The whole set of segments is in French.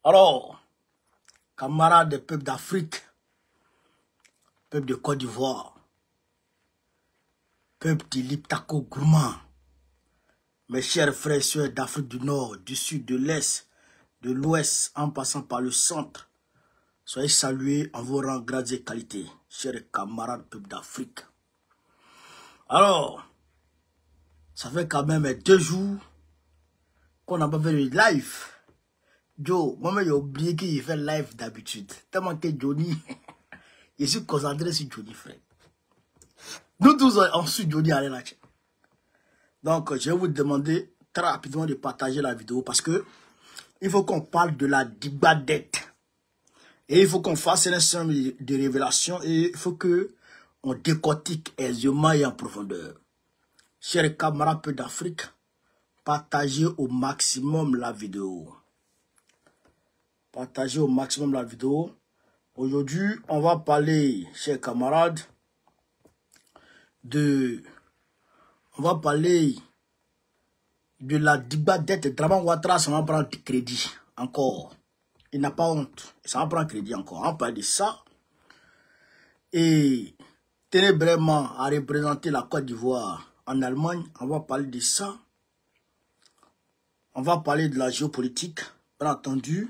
Alors, camarades des peuples d'Afrique, peuple de Côte d'Ivoire, peuple de l'Iptako Gourmand, mes chers frères et sœurs d'Afrique du Nord, du Sud, de l'Est, de l'Ouest, en passant par le centre, soyez salués en vos rangs, grades et qualités, chers camarades peuple d'Afrique. Alors, ça fait quand même 2 jours qu'on n'a pas fait le live. Joe, moi-même j'ai oublié qu'il fait live d'habitude. Tellement que Johnny, je suis concentré sur Johnny, frère. Nous tous, on suit Johnny à la. Donc, je vais vous demander très rapidement de partager la vidéo parce que il faut qu'on parle de la Digbadette. Et il faut qu'on fasse un ensemble de révélations et il faut que on décortique aisément et en profondeur. Chers camarades peu d'Afrique, partagez au maximum la vidéo. Partagez au maximum la vidéo. Aujourd'hui, on va parler, chers camarades, on va parler de la Digbadette de Draman Ouattara, ça va prendre crédit encore. Il n'a pas honte, ça va prendre crédit encore. On va parler de ça. Et tenez vraiment à représenter la Côte d'Ivoire en Allemagne. On va parler de ça. On va parler de la géopolitique, bien entendu.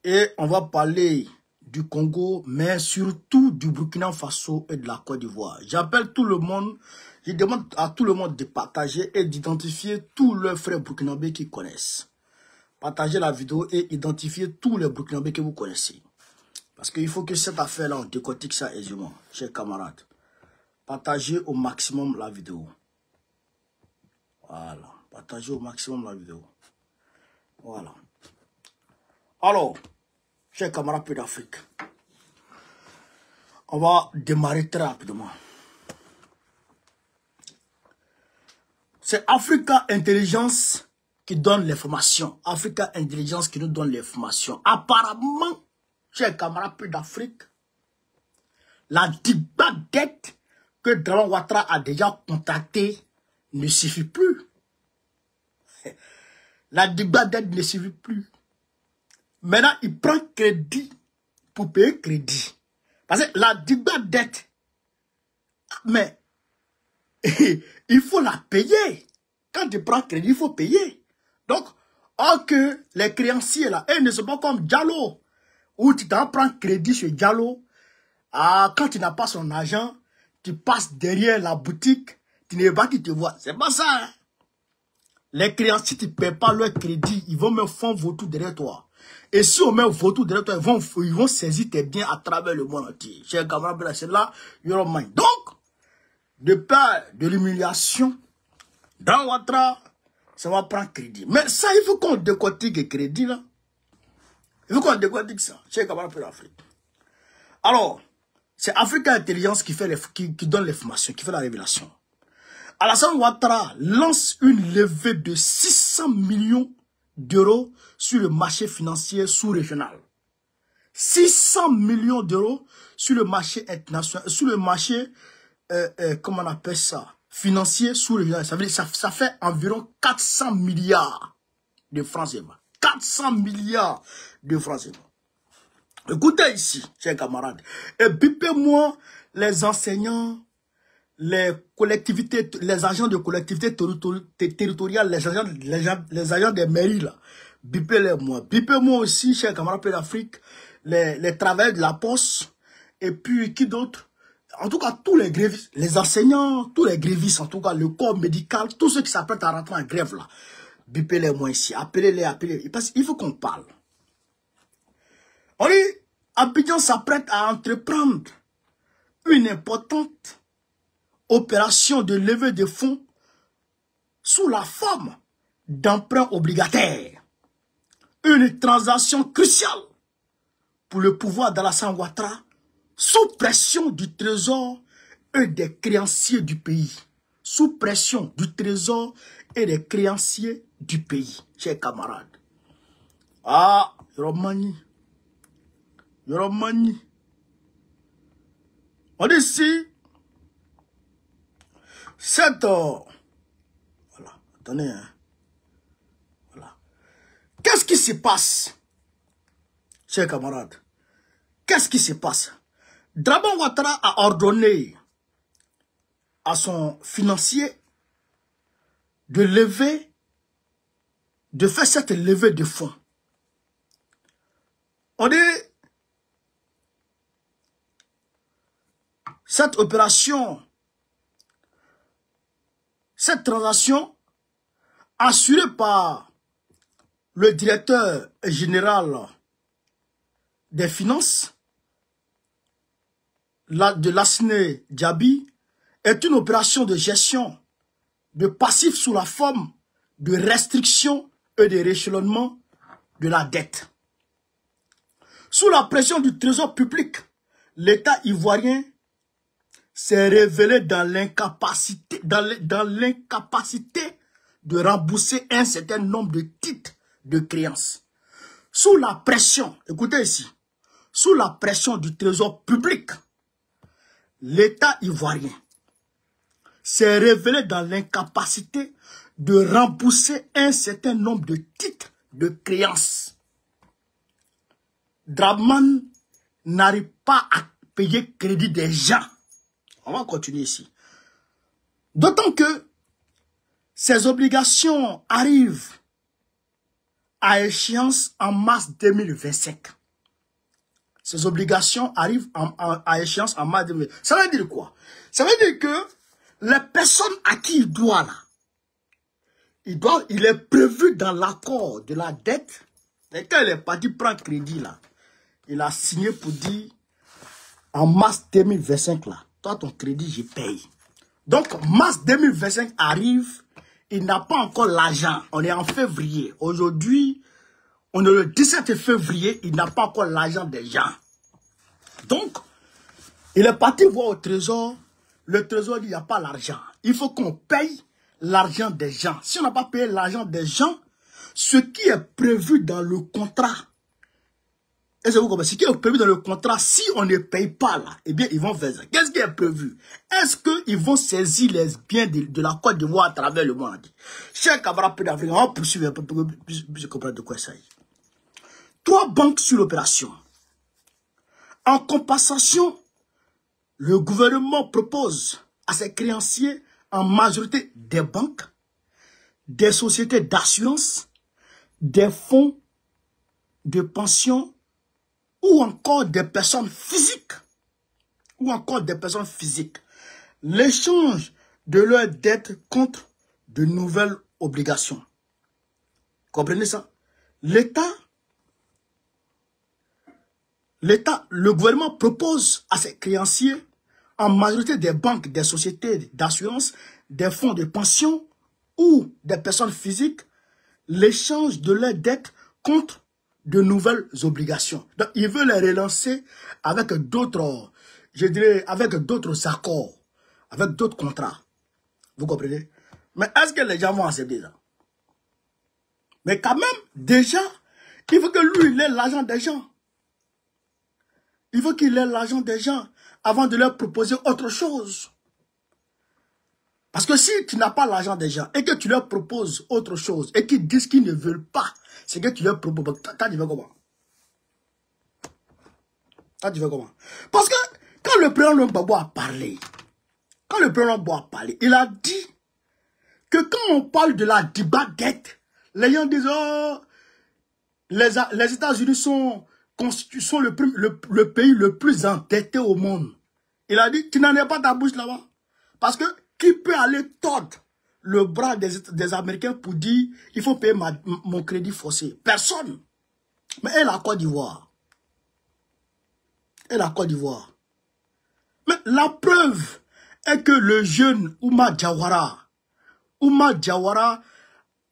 Et on va parler du Congo, mais surtout du Burkina Faso et de la Côte d'Ivoire. J'appelle tout le monde, je demande à tout le monde de partager et d'identifier tous leurs frères burkinabés qu'ils connaissent. Partagez la vidéo et identifiez tous les burkinabés que vous connaissez. Parce qu'il faut que cette affaire-là, on décortique ça aisément, chers camarades. Partagez au maximum la vidéo. Voilà. Partagez au maximum la vidéo. Voilà. Alors, chers camarades peu d'Afrique, on va démarrer très rapidement. C'est Africa Intelligence qui donne l'information. Africa Intelligence qui nous donne l'information. Apparemment, chers camarades peu d'Afrique, la Digbadette que Draman Ouattara a déjà contacté ne suffit plus. La Digbadette ne suffit plus. Maintenant, il prend crédit pour payer crédit. Parce que la Digbadette, mais il faut la payer. Quand tu prends crédit, il faut payer. Donc, or que les créanciers là, ils ne sont pas comme Diallo, où tu t'en prends crédit chez Diallo. Quand tu n'as pas son argent, tu passes derrière la boutique, tu ne veux pas qu'il te voit. C'est pas ça. Hein? Les créanciers, tu ne paies pas leur crédit, ils vont me faire vautour derrière toi. Et si on met vautour derrière toi, ils vont saisir tes biens à travers le monde entier. Chers camarades, c'est là, you're mine. Donc, de peur de l'humiliation, dans Ouattara, ça va prendre crédit. Mais ça, il faut qu'on décortique le crédit, là. Il faut qu'on décortique ça, chers camarades de l'Afrique. Alors, c'est Africa Intelligence qui donne l'information, qui fait la révélation. Alassane Ouattara lance une levée de 600 millions d'euros sur le marché financier sous-régional. 600 millions d'euros sur le marché international, sur le marché, comment on appelle ça, financier sous-régional. Ça veut dire ça fait environ 400 milliards de francs CFA. 400 milliards de francs CFA. Écoutez ici, chers camarades, et bipez-moi les enseignants, les collectivités, les agents de collectivités territoriales, les agents des mairies là. Bipez-les moi. Bipez-moi aussi, chers camarades de l'Afrique, les travailleurs de la poste, et puis qui d'autre? En tout cas, tous les grévistes, les enseignants, tous les grévistes, en tout cas, le corps médical, tous ceux qui s'apprêtent à rentrer en grève là. Bipez-les moi ici. Appelez-les, appelez-les. Parce qu'il faut qu'on parle. On dit, Abidjan s'apprête à entreprendre une importante opération de levée de fonds sous la forme d'emprunts obligataires. Une transaction cruciale pour le pouvoir d'Alassane Ouattara sous pression du trésor et des créanciers du pays. Sous pression du trésor et des créanciers du pays, chers camarades. Ah, Romani. Yoromani. On dit ici, voilà, attendez, hein. Voilà. Qu'est-ce qu'est-ce qui se passe, chers camarades? Qu'est-ce qui se passe? Draman Ouattara a ordonné à son financier de faire cette levée de fonds. On dit, cette opération, cette transaction assurée par le directeur général des finances de l'ASNE Djabi est une opération de gestion de passifs sous la forme de restriction et de rééchelonnement de la dette. Sous la pression du trésor public, l'État ivoirien s'est révélé dans l'incapacité de rembourser un certain nombre de titres de créances. Sous la pression, écoutez ici, sous la pression du trésor public, l'État ivoirien s'est révélé dans l'incapacité de rembourser un certain nombre de titres de créances. Draman n'arrive pas à payer crédit des gens. On va continuer ici. D'autant que ces obligations arrivent à échéance en mars 2025. Ces obligations arrivent à échéance en mars 2025. Ça veut dire quoi? Ça veut dire que les personnes à qui il doit là, il est prévu dans l'accord de la dette. Et quand il est parti prendre crédit là, il a signé pour dire en mars 2025 là, toi ton crédit je paye. Donc mars 2025 arrive, il n'a pas encore l'argent. On est en février. Aujourd'hui, on est le 17 février, il n'a pas encore l'argent des gens. Donc, il est parti voir au trésor. Le trésor dit, il n'y a pas l'argent. Il faut qu'on paye l'argent des gens. Si on n'a pas payé l'argent des gens, ce qui est prévu dans le contrat, est-ce que vous comprenez? Ce qui est prévu dans le contrat, si on ne paye pas là, eh bien, ils vont faire ça. Qu'est-ce qui est prévu? Est-ce qu'ils vont saisir les biens de la Côte d'Ivoire à travers le monde? Chers camarades d'Afrique, on va poursuivre un peu pour que je comprenne de quoi il s'agit. 3 banques sur l'opération. En compensation, le gouvernement propose à ses créanciers, en majorité des banques, des sociétés d'assurance, des fonds de pension, ou encore des personnes physiques, l'échange de leurs dettes contre de nouvelles obligations. Comprenez ça? Le gouvernement propose à ses créanciers, en majorité des banques, des sociétés d'assurance, des fonds de pension ou des personnes physiques, l'échange de leurs dettes contre de nouvelles obligations. Donc, il veut les relancer avec d'autres, je dirais, avec d'autres accords, avec d'autres contrats. Vous comprenez? Mais est-ce que les gens vont accepter ça? Mais quand même, déjà, il faut que lui, il ait l'argent des gens. Il faut qu'il ait l'argent des gens avant de leur proposer autre chose. Parce que si tu n'as pas l'argent des gens et que tu leur proposes autre chose et qu'ils disent qu'ils ne veulent pas, c'est que tu leur proposes. T'as dit comment? T'as dit comment? Parce que quand le président Gbagbo a parlé, il a dit que quand on parle de la dette, les gens disent, oh, les États-Unis sont le pays le plus endetté au monde. Il a dit, tu n'en es pas ta bouche là-bas. Parce que qui peut aller tordre le bras des Américains pour dire, il faut payer mon crédit forcé? Personne. Mais elle a Côte d'Ivoire. Mais la preuve est que le jeune Ouma Diawara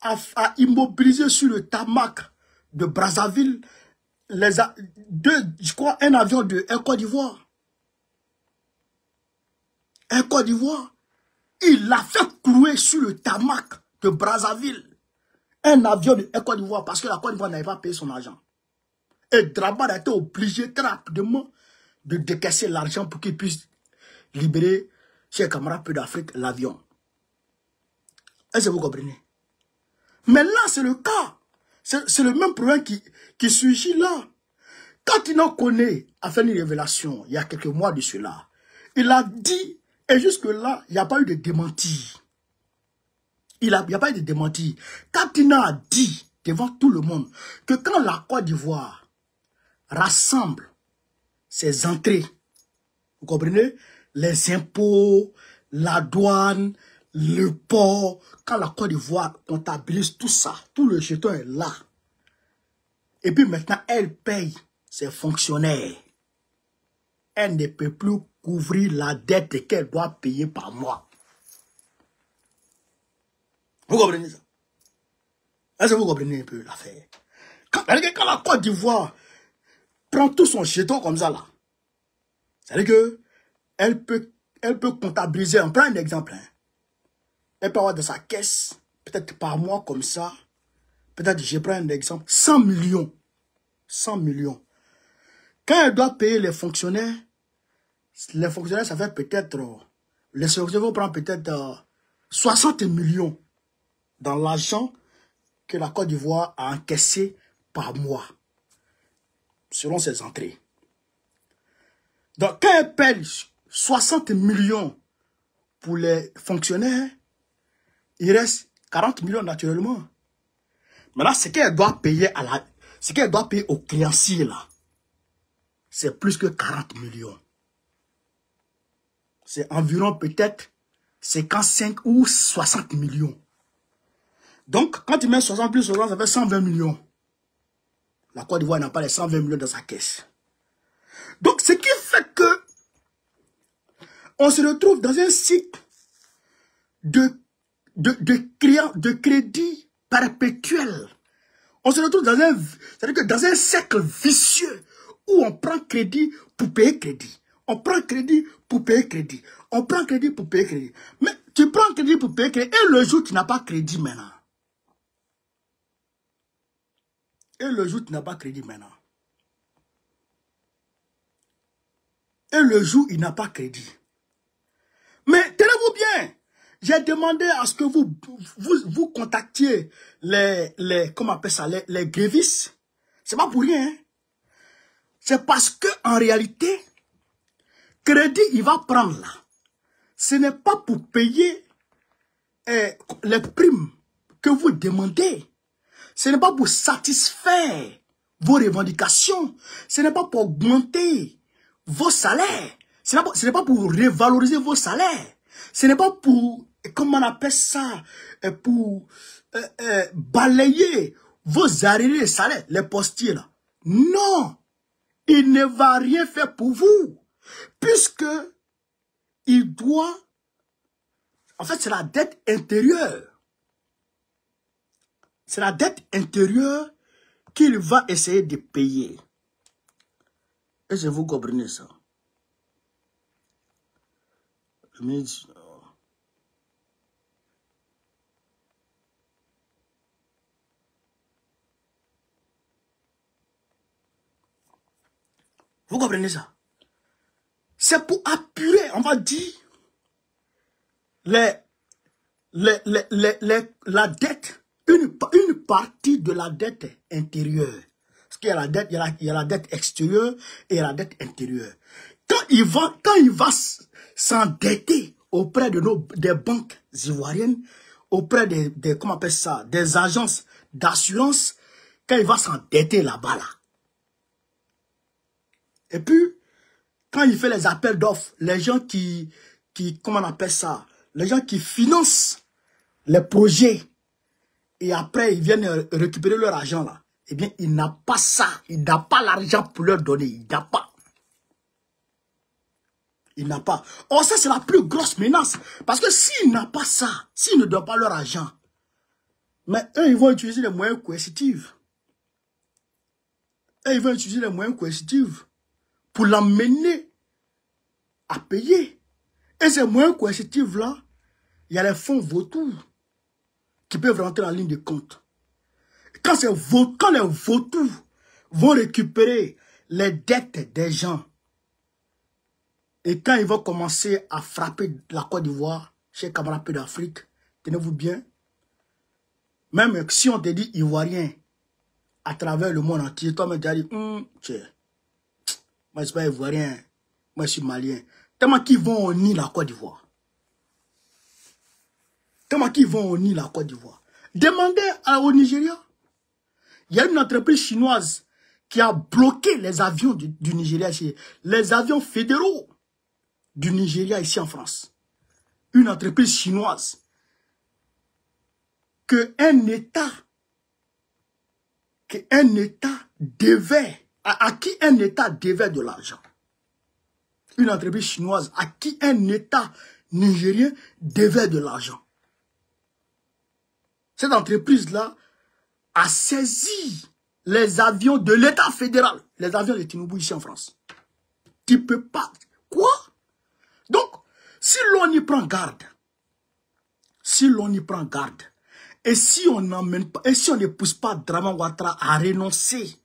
a immobilisé sur le tarmac de Brazzaville je crois, un avion de Air Côte d'Ivoire. Il l'a fait clouer sur le tarmac de Brazzaville. Un avion de Air Côte d'Ivoire parce que la Côte d'Ivoire n'avait pas payé son argent. Et Draman a été obligé très rapidement de décaisser l'argent pour qu'il puisse libérer, chers camarades peu d'Afrique, l'avion. Est-ce que vous comprenez? Mais là, c'est le cas. C'est le même problème qui surgit là. Quand il en connaît, a fait une révélation, il y a quelques mois de cela, il a dit, et jusque-là, il n'y a pas eu de démenti. Il n'y a pas eu de démenti. Quand il a dit devant tout le monde que quand la Côte d'Ivoire rassemble ses entrées, vous comprenez, les impôts, la douane, le port, quand la Côte d'Ivoire comptabilise tout ça, tout le jeton est là. Et puis maintenant, elle paye ses fonctionnaires. Elle ne peut plus couvrir la dette qu'elle doit payer par mois. Vous comprenez ça? Est-ce que vous comprenez un peu l'affaire? Quand la Côte d'Ivoire prend tout son jeton comme ça là, c'est-à-dire que elle peut comptabiliser, on prend un exemple, hein. Elle peut avoir dans sa caisse, peut-être par mois comme ça, peut-être je prends un exemple, 100 millions. 100 millions. Quand elle doit payer les fonctionnaires, ça fait peut-être, les fonctionnaires vont prendre peut-être 60 millions dans l'argent que la Côte d'Ivoire a encaissé par mois, selon ses entrées. Donc, quand elle paye 60 millions pour les fonctionnaires, il reste 40 millions naturellement. Maintenant, ce qu'elle doit payer aux créanciers là, c'est plus que 40 millions. C'est environ peut-être 55 ou 60 millions. Donc, quand tu mets 60 plus 60, ça fait 120 millions. La Côte d'Ivoire n'a pas les 120 millions dans sa caisse. Donc, ce qui fait que on se retrouve dans un cycle de crédit perpétuel. On se retrouve dans un cercle vicieux où on prend crédit pour payer crédit. On prend crédit pour payer crédit. On prend crédit pour payer crédit. Mais tu prends crédit pour payer crédit et le jour où tu n'as pas crédit maintenant. Et le jour où tu n'as pas crédit maintenant. Et le jour où il n'a pas crédit. Mais tenez-vous bien. J'ai demandé à ce que vous contactiez comment on appelle ça, les grévistes. C'est pas pour rien. Hein? C'est parce que en réalité, crédit, il va prendre là. Ce n'est pas pour payer les primes que vous demandez. Ce n'est pas pour satisfaire vos revendications. Ce n'est pas pour augmenter vos salaires. Ce n'est pas pour revaloriser vos salaires. Ce n'est pas pour, comment on appelle ça, pour balayer vos arriérés de salaire, les postiers là. Non, il ne va rien faire pour vous. Puisque il doit, en fait c'est la dette intérieure. C'est la dette intérieure qu'il va essayer de payer. Est-ce que vous comprenez ça? Vous comprenez ça? C'est pour apurer, on va dire, la dette, une partie de la dette intérieure. Parce qu'il y a la dette, il y a la dette extérieure et il y a la dette intérieure. Quand il va s'endetter auprès des banques ivoiriennes, auprès comment on appelle ça, des agences d'assurance, quand il va s'endetter là-bas, là. Et puis, quand il fait les appels d'offres, les gens qui, comment on appelle ça, les gens qui financent les projets, et après ils viennent récupérer leur argent là, eh bien, il n'a pas ça, il n'a pas l'argent pour leur donner, il n'a pas. Il n'a pas. Or, ça, c'est la plus grosse menace. Parce que s'il n'a pas ça, s'il ne donne pas leur argent, mais eux, ils vont utiliser les moyens coercitifs. Eux, ils vont utiliser les moyens coercitifs pour l'amener à payer. Et ces moyens coercitifs-là, il y a les fonds vautours qui peuvent rentrer en ligne de compte. Quand les vautours vont récupérer les dettes des gens, et quand ils vont commencer à frapper la Côte d'Ivoire, chez camarades d'Afrique, tenez-vous bien, même si on te dit ivoirien, à travers le monde entier. Toi-même, tu as dit, moi, je ne suis pas ivoirien, moi, je suis malien. Tellement qu'ils vont au Nil, la Côte d'Ivoire. Tellement qu'ils vont au Nil, la Côte d'Ivoire. Demandez au Nigeria. Il y a une entreprise chinoise qui a bloqué les avions du Nigeria, les avions fédéraux du Nigeria ici en France. Une entreprise chinoise qu'un État devait, à qui un État devait de l'argent. Une entreprise chinoise à qui un État nigérien devait de l'argent. Cette entreprise-là a saisi les avions de l'État fédéral, les avions de Tinubu ici en France. Tu peux pas... Quoi? Donc, si l'on y prend garde, et si on n'emmène pas, et si on ne pousse pas Draman Ouattara à renoncer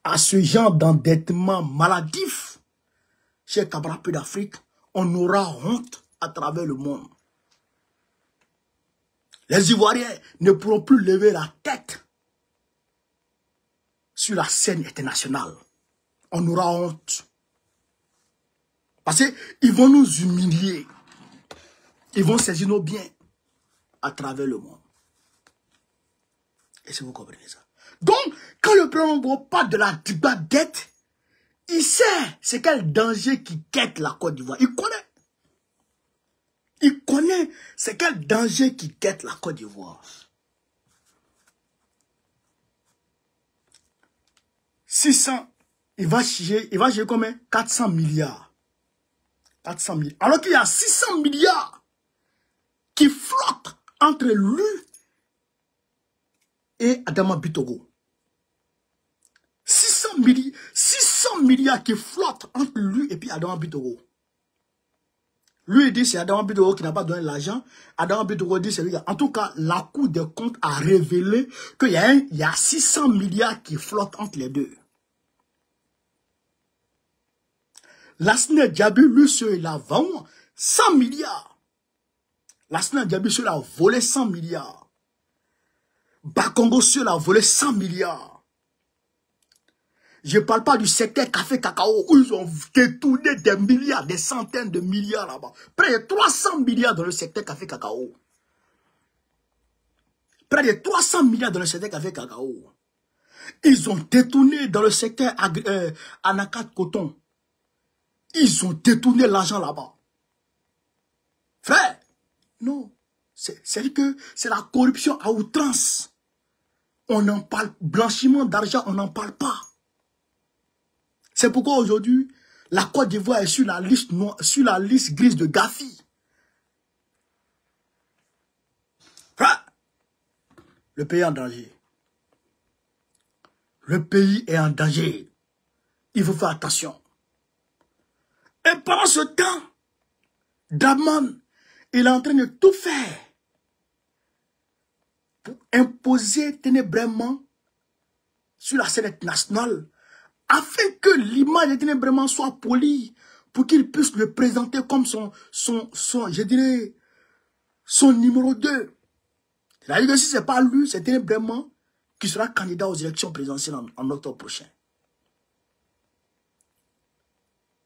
à ce genre d'endettement maladif, chez Camarapé d'Afrique, on aura honte à travers le monde. Les Ivoiriens ne pourront plus lever la tête sur la scène internationale. On aura honte. Parce qu'ils vont nous humilier. Ils vont saisir nos biens à travers le monde. Et si vous comprenez ça. Donc, quand le président parle de la dette, il sait c'est quel danger qui guette la Côte d'Ivoire. Il connaît. Il connaît c'est quel danger qui guette la Côte d'Ivoire. 600, il va chier combien? 400 milliards. 400 milliards. Alors qu'il y a 600 milliards qui flottent entre lui et Adama Bitogo. 600 milliards qui flottent entre lui et puis Adama Bitogo. Lui, il dit c'est Adama Bitogo qui n'a pas donné l'argent. Adama Bitogo dit c'est lui. En tout cas, la Cour des comptes a révélé qu'il y a 600 milliards qui flottent entre les deux. Lassana Diaby, lui, il a vendu 100 milliards. Lassana Diaby, il a volé 100 milliards. Bakongo, il a volé 100 milliards. Je ne parle pas du secteur café cacao où ils ont détourné des milliards, des centaines de milliards là-bas. Près de 300 milliards dans le secteur café cacao. Près de 300 milliards dans le secteur café cacao. Ils ont détourné dans le secteur anacat coton. Ils ont détourné l'argent là-bas. Frère, non. C'est que c'est la corruption à outrance. On en parle, blanchiment d'argent, on n'en parle pas. C'est pourquoi aujourd'hui, la Côte d'Ivoire est sur la liste noire, sur la liste grise de Gafi. Frère, le pays est en danger. Le pays est en danger. Il faut faire attention. Et pendant ce temps, Draman, il est en train de tout faire pour imposer ténébrement sur la scène internationale afin que l'image de ténébrement soit polie pour qu'il puisse le présenter comme son numéro 2. C'est-à-dire que si ce n'est pas lui, c'est ténébrement qui sera candidat aux élections présidentielles en octobre prochain.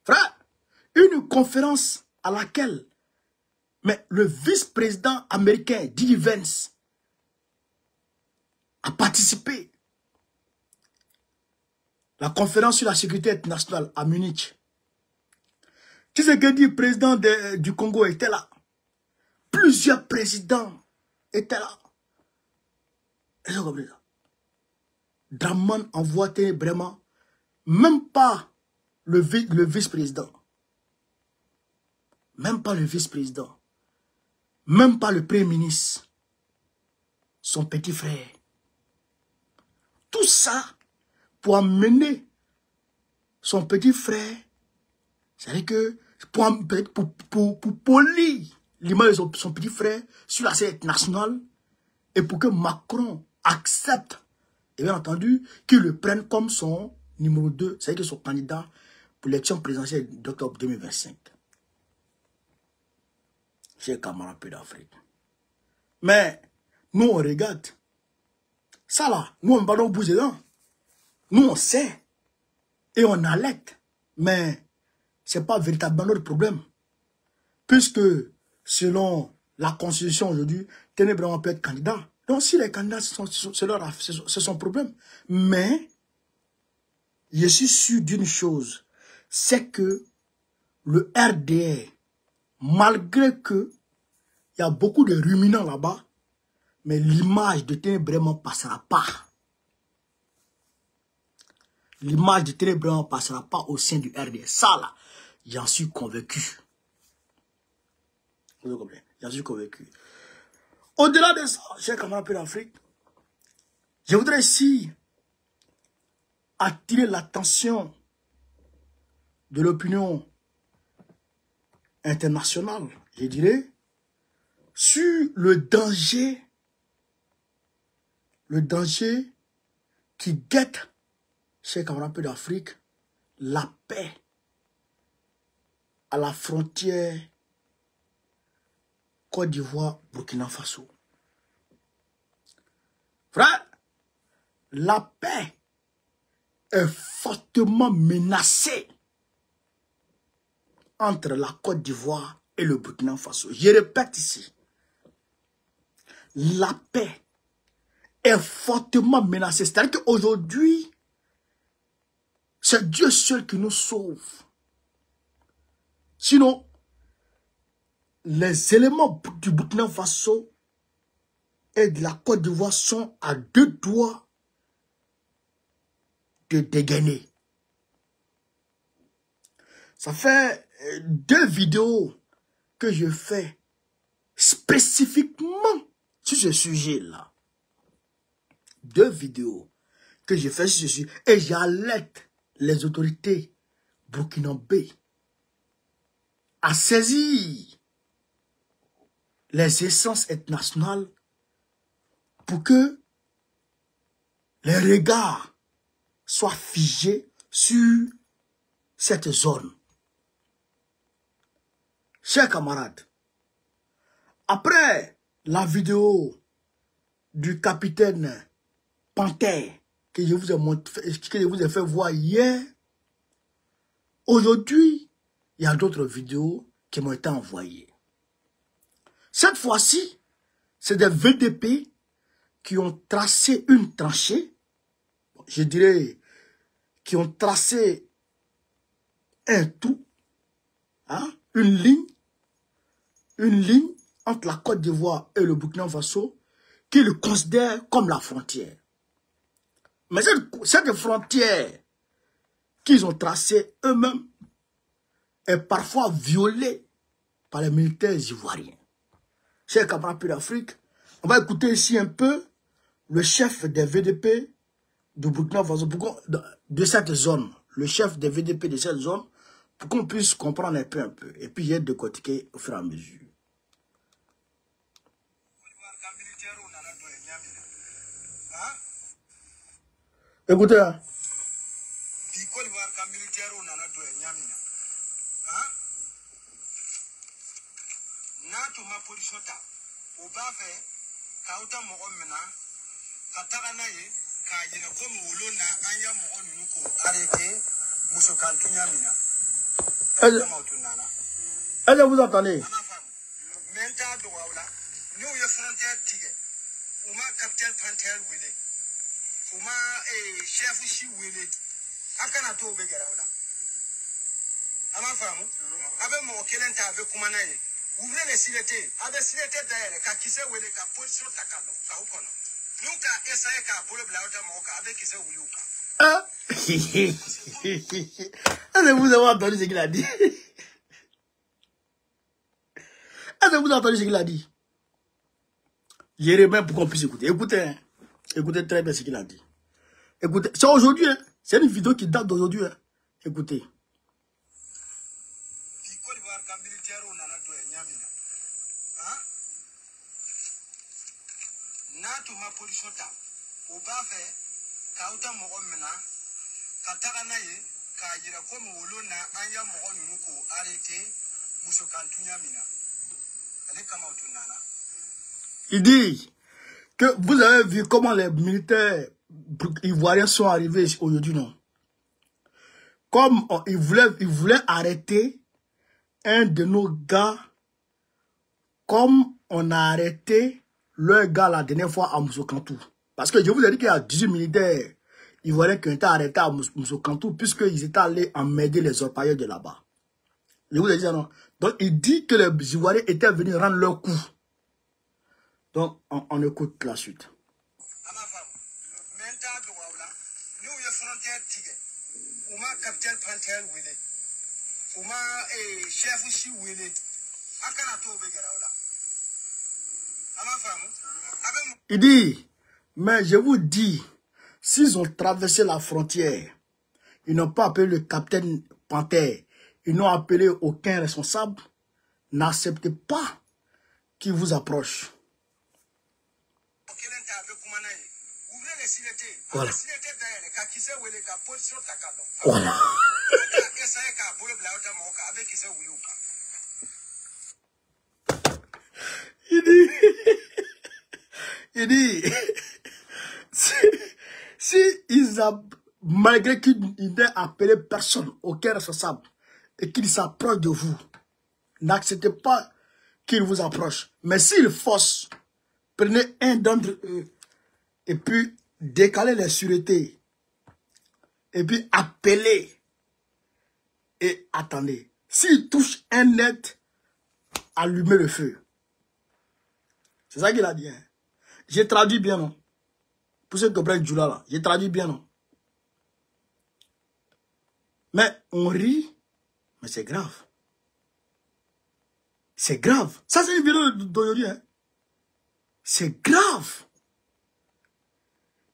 Frère, une conférence à laquelle le vice-président américain J.D. Vance a participé. La conférence sur la sécurité internationale à Munich. Tshisekedi, le président du Congo, était là. Plusieurs présidents étaient là. Et j'ai compris ça. Draman envoie vraiment, même pas le vice-président. Même pas le vice-président. Même pas le premier ministre. Son petit frère. Tout ça pour amener son petit frère. C'est-à-dire que pour polir l'image de son petit frère sur la scène nationale et pour que Macron accepte, et bien entendu, qu'il le prenne comme son numéro 2, c'est-à-dire son candidat pour l'élection présidentielle d'octobre 2025. Chez Camarapé d'Afrique. Mais nous, on regarde. Ça là, nous on va dans bouger dedans. Nous on sait. Et on alerte. Mais ce n'est pas véritablement notre problème. Puisque selon la Constitution aujourd'hui, Ténébrement peut être candidat. Donc si les candidats, c'est son problème. Mais je suis sûr d'une chose, c'est que le RDR, malgré que il y a beaucoup de ruminants là-bas, mais l'image de Ténébrement ne passera pas. L'image de Ténébrement ne passera pas au sein du RDR. Ça là, j'en suis convaincu. Vous comprenez? J'en suis convaincu. Au-delà de ça, chers camarades de l'Afrique, je voudrais ici attirer l'attention de l'opinion internationale, je dirais, sur le danger qui guette, chers camarades d'Afrique, la paix à la frontière Côte d'Ivoire, Burkina Faso. Frère, la paix est fortement menacée entre la Côte d'Ivoire et le Burkina Faso. Je répète ici, la paix est fortement menacée. C'est-à-dire qu'aujourd'hui, c'est Dieu seul qui nous sauve. Sinon, les éléments du Burkina Faso et de la Côte d'Ivoire sont à 2 doigts de dégainer. Ça fait 2 vidéos que je fais spécifiquement sur ce sujet-là. 2 vidéos que je fais sur ce sujet. Et j'alerte les autorités burkinabées à saisir les essences internationales pour que les regards soient figés sur cette zone. Chers camarades, après la vidéo du capitaine Panthère que je vous ai fait voir hier, aujourd'hui, il y a d'autres vidéos qui m'ont été envoyées. Cette fois-ci, c'est des VDP qui ont tracé une tranchée, je dirais, qui ont tracé un trou, hein, une ligne entre la Côte d'Ivoire et le Burkina Faso, qu'ils considèrent comme la frontière. Mais cette frontière qu'ils ont tracée eux-mêmes est parfois violée par les militaires ivoiriens. Chers camarades d'Afrique, on va écouter ici un peu le chef des VDP du Burkina Faso, de cette zone, le chef des VDP de cette zone, pour qu'on puisse comprendre un peu. Et puis, il y a de côté au fur et à mesure. Écoutez. Hein. Est-ce que vous entendez? Ouvrez les siletés, avec sileté d'ailleurs, car qui s'est où les position takalo, kaoukono. Nous, car essayer qu'à pour le blaouta moka, avec qui s'est où youka. Ah! Est-ce que vous avez entendu ce qu'il a dit? Est-ce que vous avez entendu ce qu'il a dit? Jérémie, pour qu'on puisse écouter. Écoutez, hein. Écoutez très bien ce qu'il a dit. Écoutez, c'est aujourd'hui, hein. C'est une vidéo qui date d'aujourd'hui. Hein. Écoutez. Il dit, que vous avez vu comment les militaires ivoiriens sont arrivés aujourd'hui, non? Comme ils voulaient arrêter un de nos gars, comme on a arrêté le gars la dernière fois à Moussokantou. Parce que je vous ai dit qu'il y a 18 militaires ivoiriens qui ont été arrêtés à Moussokantou puisqu'ils étaient allés emmerder les orpailleurs de là-bas. Je vous ai dit ça, non? Donc il dit que les Ivoiriens étaient venus rendre leur coup. Donc on écoute la suite. Il dit, mais je vous dis, s'ils ont traversé la frontière, ils n'ont pas appelé le capitaine Panthère, ils n'ont appelé aucun responsable, n'acceptez pas qu'il vous approche. Voilà. Voilà. Il dit, si ils ont, malgré qu'ils n'aient appelé personne, aucun responsable, et qu'ils s'approchent de vous, n'acceptez pas qu'ils vous approchent. Mais s'ils forcent, prenez un d'entre eux, et puis décalez les sûretés, et puis appelez, et attendez. S'ils touchent un net, allumez le feu. C'est ça qu'il a dit. Hein. J'ai traduit bien, non? Pour ceux qui comprennent Djoula, là, j'ai traduit bien, non? Mais on rit, mais c'est grave. C'est grave. Ça, c'est une vidéo d'aujourd'hui. Hein? C'est grave.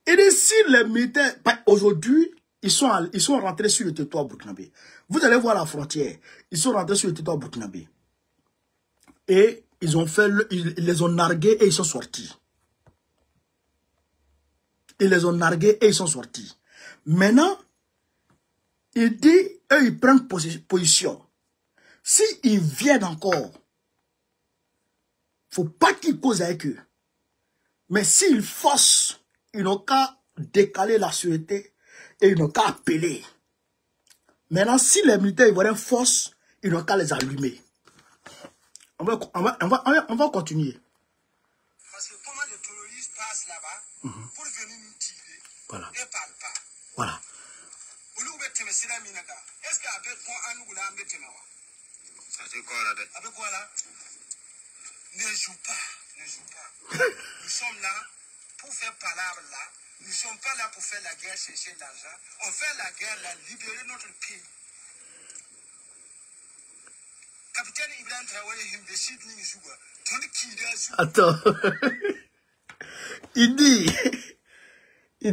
Et si les militaires, aujourd'hui, ils sont rentrés sur le territoire burkinabé. Vous allez voir la frontière. Ils sont rentrés sur le territoire burkinabé. Et ils les ont nargués et ils sont sortis. Ils les ont nargués et ils sont sortis. Maintenant, il dit, eux, ils prennent position. S'ils viennent encore, faut pas qu'ils causent avec eux. Mais s'ils forcent, ils n'ont qu'à décaler la sûreté et ils n'ont qu'à appeler. Maintenant, si les militaires ivoiriens forcent, ils n'ont qu'à les allumer. On va continuer. Parce que comment les terroristes passent là-bas pour venir nous tirer, Voilà. ils ne parlent pas. Voilà. Est-ce qu'avec quoi un nous l'a embêté? Avec quoi là? Ne joue pas, ne joue pas. Nous sommes là pour faire palabre là. Nous ne sommes pas là pour faire la guerre, chercher de l'argent. On fait la guerre là, libérer notre pays. Capitaine Ibrahim Traoré, il décide de nous jouer. Attends. Il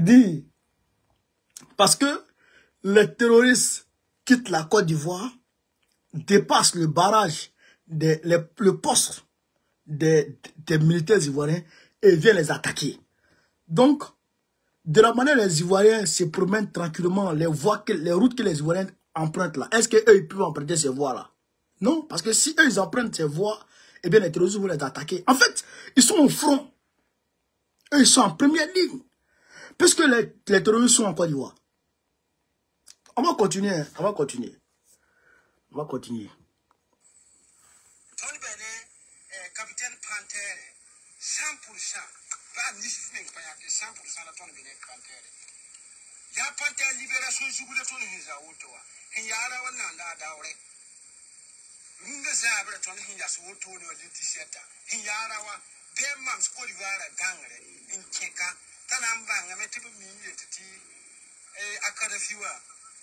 dit, parce que les terroristes quittent la Côte d'Ivoire, dépassent le barrage, le poste des militaires ivoiriens et viennent les attaquer. Donc, de la manière les Ivoiriens se promènent tranquillement, les routes que les Ivoiriens empruntent là, est-ce qu'eux ils peuvent emprunter ces voies là? Non, parce que si eux ils empruntent ces voies, eh bien les terroristes vont les attaquer. En fait, ils sont au front. Eux, ils sont en première ligne. Puisque les terroristes sont en Côte d'Ivoire. On va continuer, on va continuer. On va continuer. Capitaine Panthère, 100%. Pas 100% la tonne Bénin Panthère. Il y a Panthère libération du goût de ton hisa autour. Il y a la one and la daure. Runga Zabre ton hinjas autour de l'Étichetta. Il y a la one. Des mams Côte d'Ivoire gangre. In Keka. Tanambang, a métier de milliers de tea. A cadafiwa.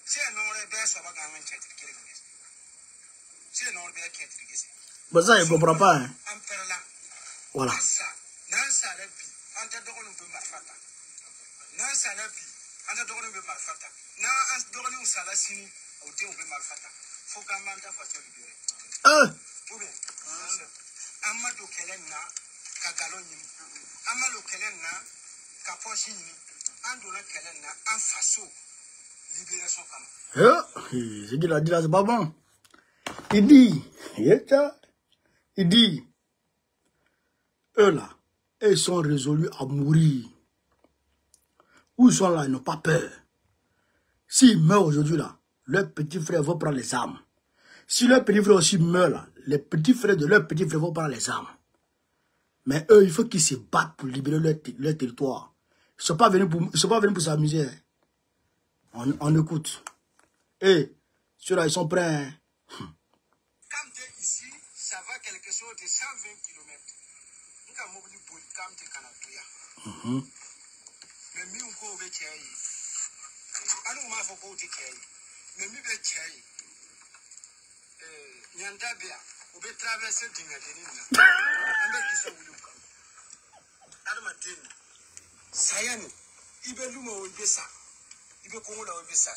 C'est un nom de best of a gang and chat. C'est un nom de best. Mais ça, il ne comprend pas. Hein. Voilà. C'est qu'il a dit là, c'est pas bon. Il dit, eux là, Et ils sont résolus à mourir. Où ils sont là, ils n'ont pas peur. S'ils meurent aujourd'hui là, leurs petits frères vont prendre les armes. Si leurs petits frères aussi meurent là, les petits frères de leurs petits frères vont prendre les armes. Mais eux, il faut qu'ils se battent pour libérer leur territoire. Ils ne sont pas venus pour s'amuser. On écoute. Et ceux-là, ils sont prêts. Hein? Quand tu es ici, ça va quelque chose de 120 km. Nous avons mobile pour quand tu es Canada. Mais nous, on va faire. Alors, on va faire. Mais nous, on va faire. Nyandabia, on va traverser Dingadina. On va faire ça. Armadine. Sayani. Ibeluma ou Ibessa. Ibekomola ou Ibessa.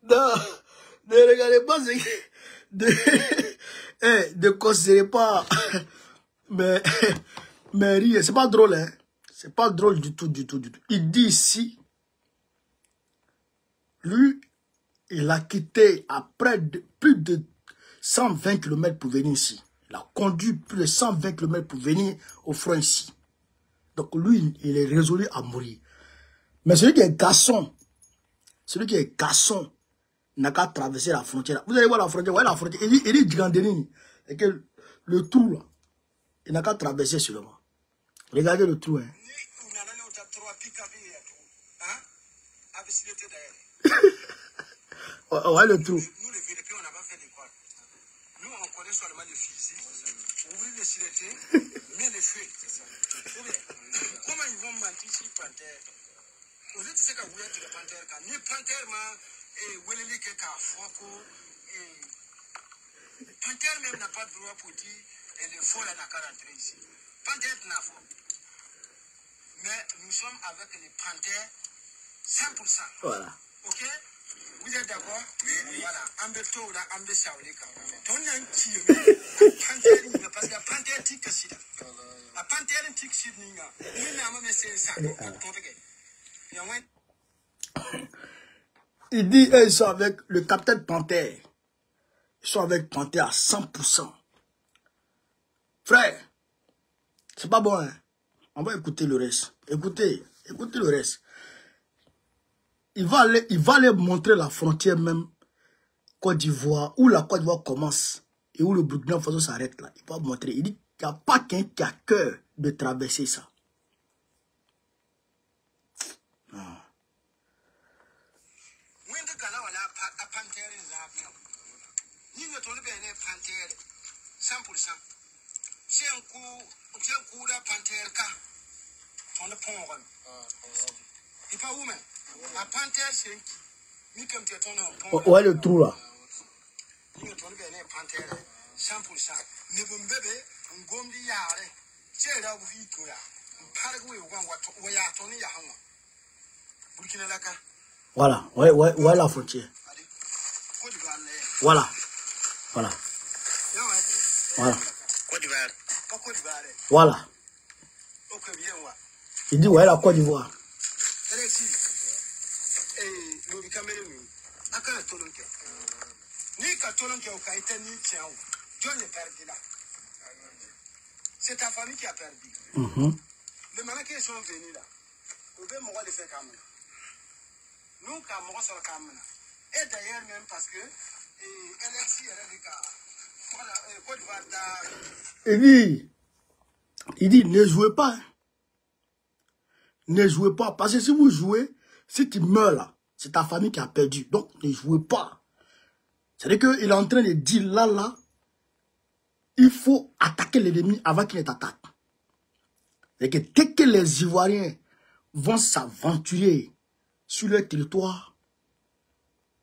Non, ne regardez pas ce ne considérez pas. Mais rire, c'est pas drôle, hein. C'est pas drôle du tout. Il dit ici, lui, il a quitté après plus de 120 km pour venir ici. Il a conduit plus de 120 km pour venir au front ici. Donc lui, il est résolu à mourir. Mais celui qui est garçon n'a qu'à traverser la frontière. Vous allez voir la frontière, il dit Gigandeni. Et que le trou là, il n'a qu'à traverser seulement. Regardez le trou, hein. Ouais, le trou. Nous, les VDP, on n'a pas fait d'école. Nous, on connaît seulement le physique. Ouvrir les siletés, mais les feux. Comment ils vont mentir sur Panthère? Vous êtes sûr que vous êtes le Panthère quand ni Panthère, mais Weleli Keka, Franco, Panthère même n'a pas de droit pour dire elle est folle à la rentrer ici. Panthère n'a pas. Mais nous sommes avec les Panthères 100%. Voilà. Ok? Vous êtes d'accord? Voilà. Ambeto là, Ambessa Oleka. Ton anti, Panthère, parce que la Panthère tique sida. La Panthère tique sida, il n'a même essayé ça. Il dit, ils sont avec le capitaine Panthère. Ils sont avec Panthère à 100%. Frère, c'est pas bon, hein? On va écouter le reste. Écoutez le reste. Il va aller montrer la frontière même Côte d'Ivoire, où la Côte d'Ivoire commence et où le Burkina Faso s'arrête là. Il va montrer. Il dit qu'il n'y a pas quelqu'un qui a cœur de traverser ça. Non. 100%. C'est un coup de panthère car on le prend. Il pas où même. La panthère c'est ni comme tu es ton Ouais, le trou là. Ni ton bien panthère 100%. Ni bon bébé, on gomme di yare. C'est là où il tout là. On parle où on va tourner ya hanga. Burkina Laka. Voilà, ouais la frontière. Voilà. Voilà. Voilà. Il dit, ouais, la Côte d'Ivoire. C'est ta famille qui a perdu. Les Marocains sont venus là. Nous devons le faire comme nous. Nous, comme nous sommes comme nous. Et d'ailleurs, même parce que LFC est le cas. Il dit, ne jouez pas. Hein. Ne jouez pas. Parce que si vous jouez, si tu meurs là, c'est ta famille qui a perdu. Donc, ne jouez pas. C'est-à-dire qu'il est en train de dire là, il faut attaquer l'ennemi avant qu'il ne t'attaque. Et que dès que les Ivoiriens vont s'aventurer sur leur territoire,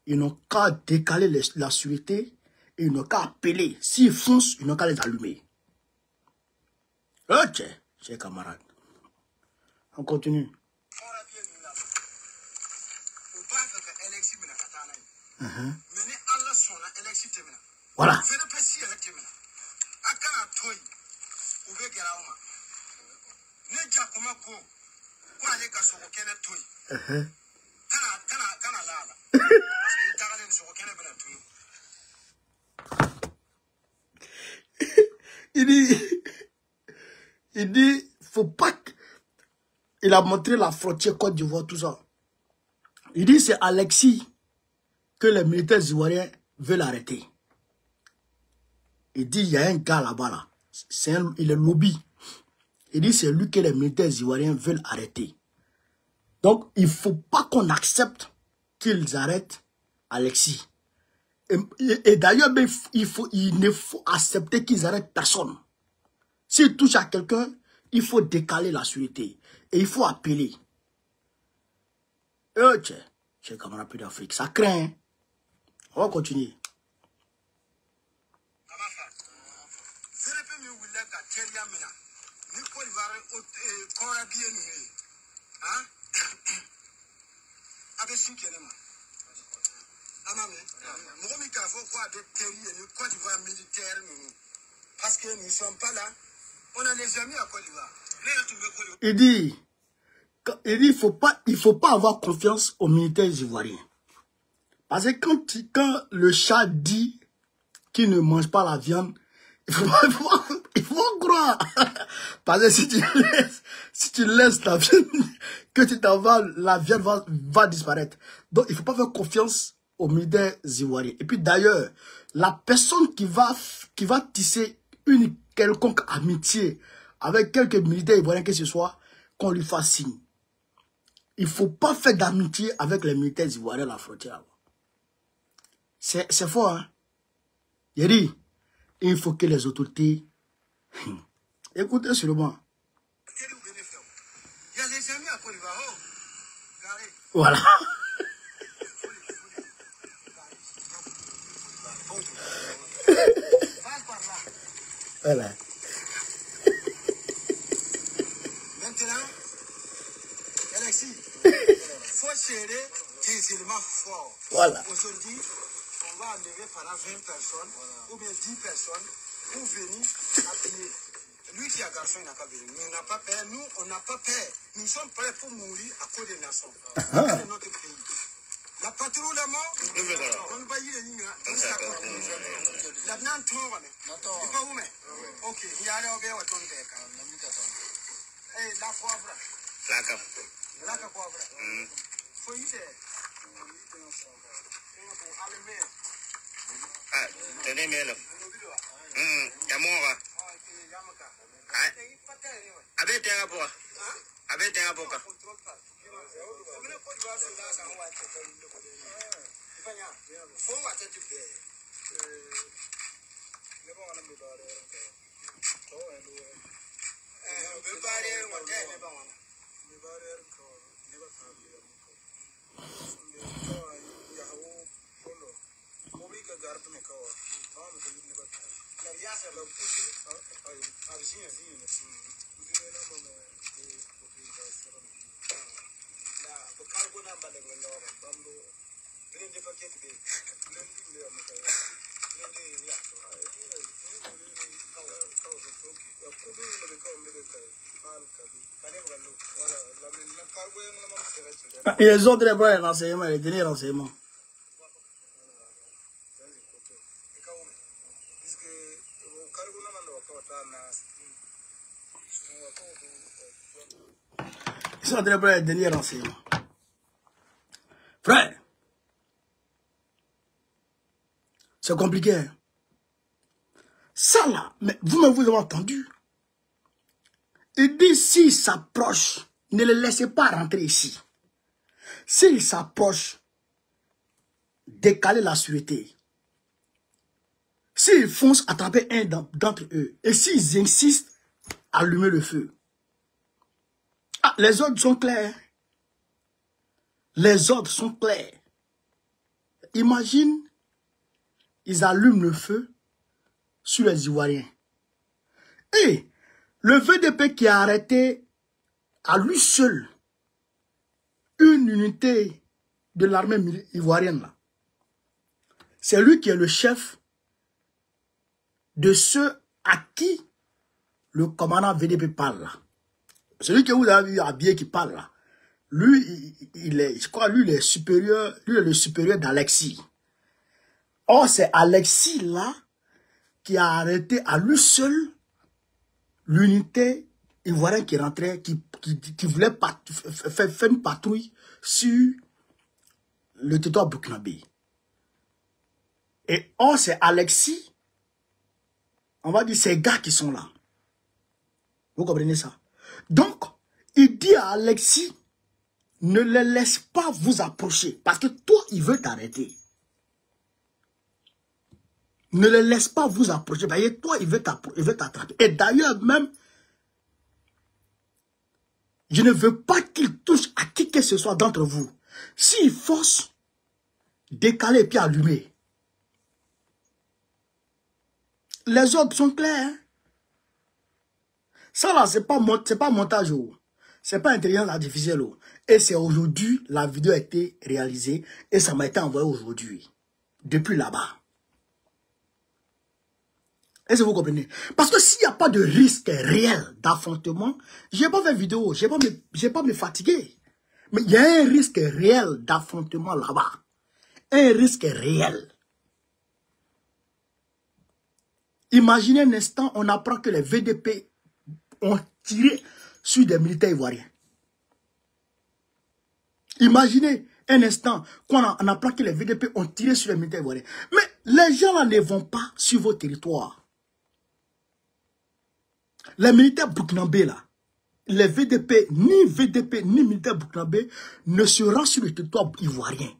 ils n'ont qu'à décaler la sûreté et ils n'ont qu'à appeler. S'ils foncent, ils n'ont qu'à les allumer. Ok, chers camarades. On continue. Voilà. il dit, faut pas que... Il a montré la frontière Côte d'Ivoire, tout ça. Il dit, c'est Alexis que les militaires ivoiriens veulent arrêter. Il dit, il y a un gars là-bas, là. Il est lobby. Il dit, c'est lui que les militaires ivoiriens veulent arrêter. Donc, il ne faut pas qu'on accepte qu'ils arrêtent Alexis. Et d'ailleurs, il ne faut accepter qu'ils arrêtent personne. S'ils touchent à quelqu'un, il faut décaler la sûreté. Et il faut appeler. J'ai comme un peu d'Afrique. Ça craint. Hein? On va continuer. Parce que nous ne sommes pas là, on a les amis à Côte d'Ivoire. Il dit, il faut pas avoir confiance aux militaires ivoiriens. Parce que quand le chat dit qu'il ne mange pas la viande, il faut croire. Parce que si tu laisses la viande, que tu t'en vas, la viande va disparaître. Donc, il ne faut pas faire confiance aux militaires ivoiriens. Et puis d'ailleurs, la personne qui va tisser une quelconque amitié avec quelques militaires ivoiriens que ce soit, qu'on lui fasse signe. Il ne faut pas faire d'amitié avec les militaires ivoiriens à la frontière. C'est fort, hein? Il dit, il faut que les autorités... Écoutez seulement. Il y a des amis à Côte d'Ivoire. Voilà. Voilà. Maintenant, Alexis, faut serrer tes éléments forts. Voilà. Aujourd'hui, on va enlever pendant 20 personnes, ou bien 10 personnes, pour venir appuyer. Lui qui est garçon, il n'a pas besoin. Nous, on n'a pas peur. Nous, on n'a pas peur. Nous sommes prêts pour mourir à cause des nations. C'est notre pays. La patrouille est morte. On va y aller. La blanche tombe. Tu peux où, mais? Ok. Il y a un peu de temps. Eh, la poivre. La poivre. Faut y aller. Ah, tenez bien là. Yamora. Avec un rapport. Avec un rapport. Ils ont très bien renseignements, les derniers renseignements. Ils sont très bien les derniers renseignements. Frère, c'est compliqué. Hein? Ça là, mais vous-même vous avez entendu. Il dit s'il s'approche, ne le laissez pas rentrer ici. S'il s'approche, décalez la sûreté. S'ils foncent, attraper un d'entre eux. Et s'ils insistent, allumez le feu. Ah, les ordres sont clairs. Les ordres sont clairs. Imagine, ils allument le feu sur les Ivoiriens. Et le VDP qui a arrêté à lui seul une unité de l'armée ivoirienne là. C'est lui qui est le chef de ceux à qui le commandant VDP parle là. Celui que vous avez vu habillé qui parle là. Lui, je crois, lui, il est supérieur, lui est le supérieur d'Alexis. Or, c'est Alexis là qui a arrêté à lui seul l'unité ivoirienne qui rentrait, qui voulait faire une patrouille sur le territoire burkinabé. Et or, c'est Alexis, on va dire ces gars qui sont là. Vous comprenez ça? Donc, il dit à Alexis, ne les laisse pas vous approcher, parce que toi, il veut t'arrêter. Ne les laisse pas vous approcher, parce que toi, il veut t'attraper. Et d'ailleurs, même, je ne veux pas qu'il touche à qui que ce soit d'entre vous. S'il force, décaler et puis allumer. Les ordres sont clairs. Hein? Ça là, c'est pas montage. C'est pas intelligence artificielle. Et c'est aujourd'hui, la vidéo a été réalisée et ça m'a été envoyé aujourd'hui. Depuis là-bas. Est-ce que vous comprenez? Parce que s'il n'y a pas de risque réel d'affrontement, je n'ai pas fait vidéo, je ne vais pas me fatiguer. Mais il y a un risque réel d'affrontement là-bas. Un risque réel. Imaginez un instant, on apprend que les VDP ont tiré sur des militaires ivoiriens. Imaginez un instant qu'on apprend que les VDP ont tiré sur les militaires ivoiriens. Mais les gens là ne vont pas sur vos territoires. Les militaires burkinabés là, les VDP, ni militaires burkinabés ne se rendent sur le territoire ivoirien.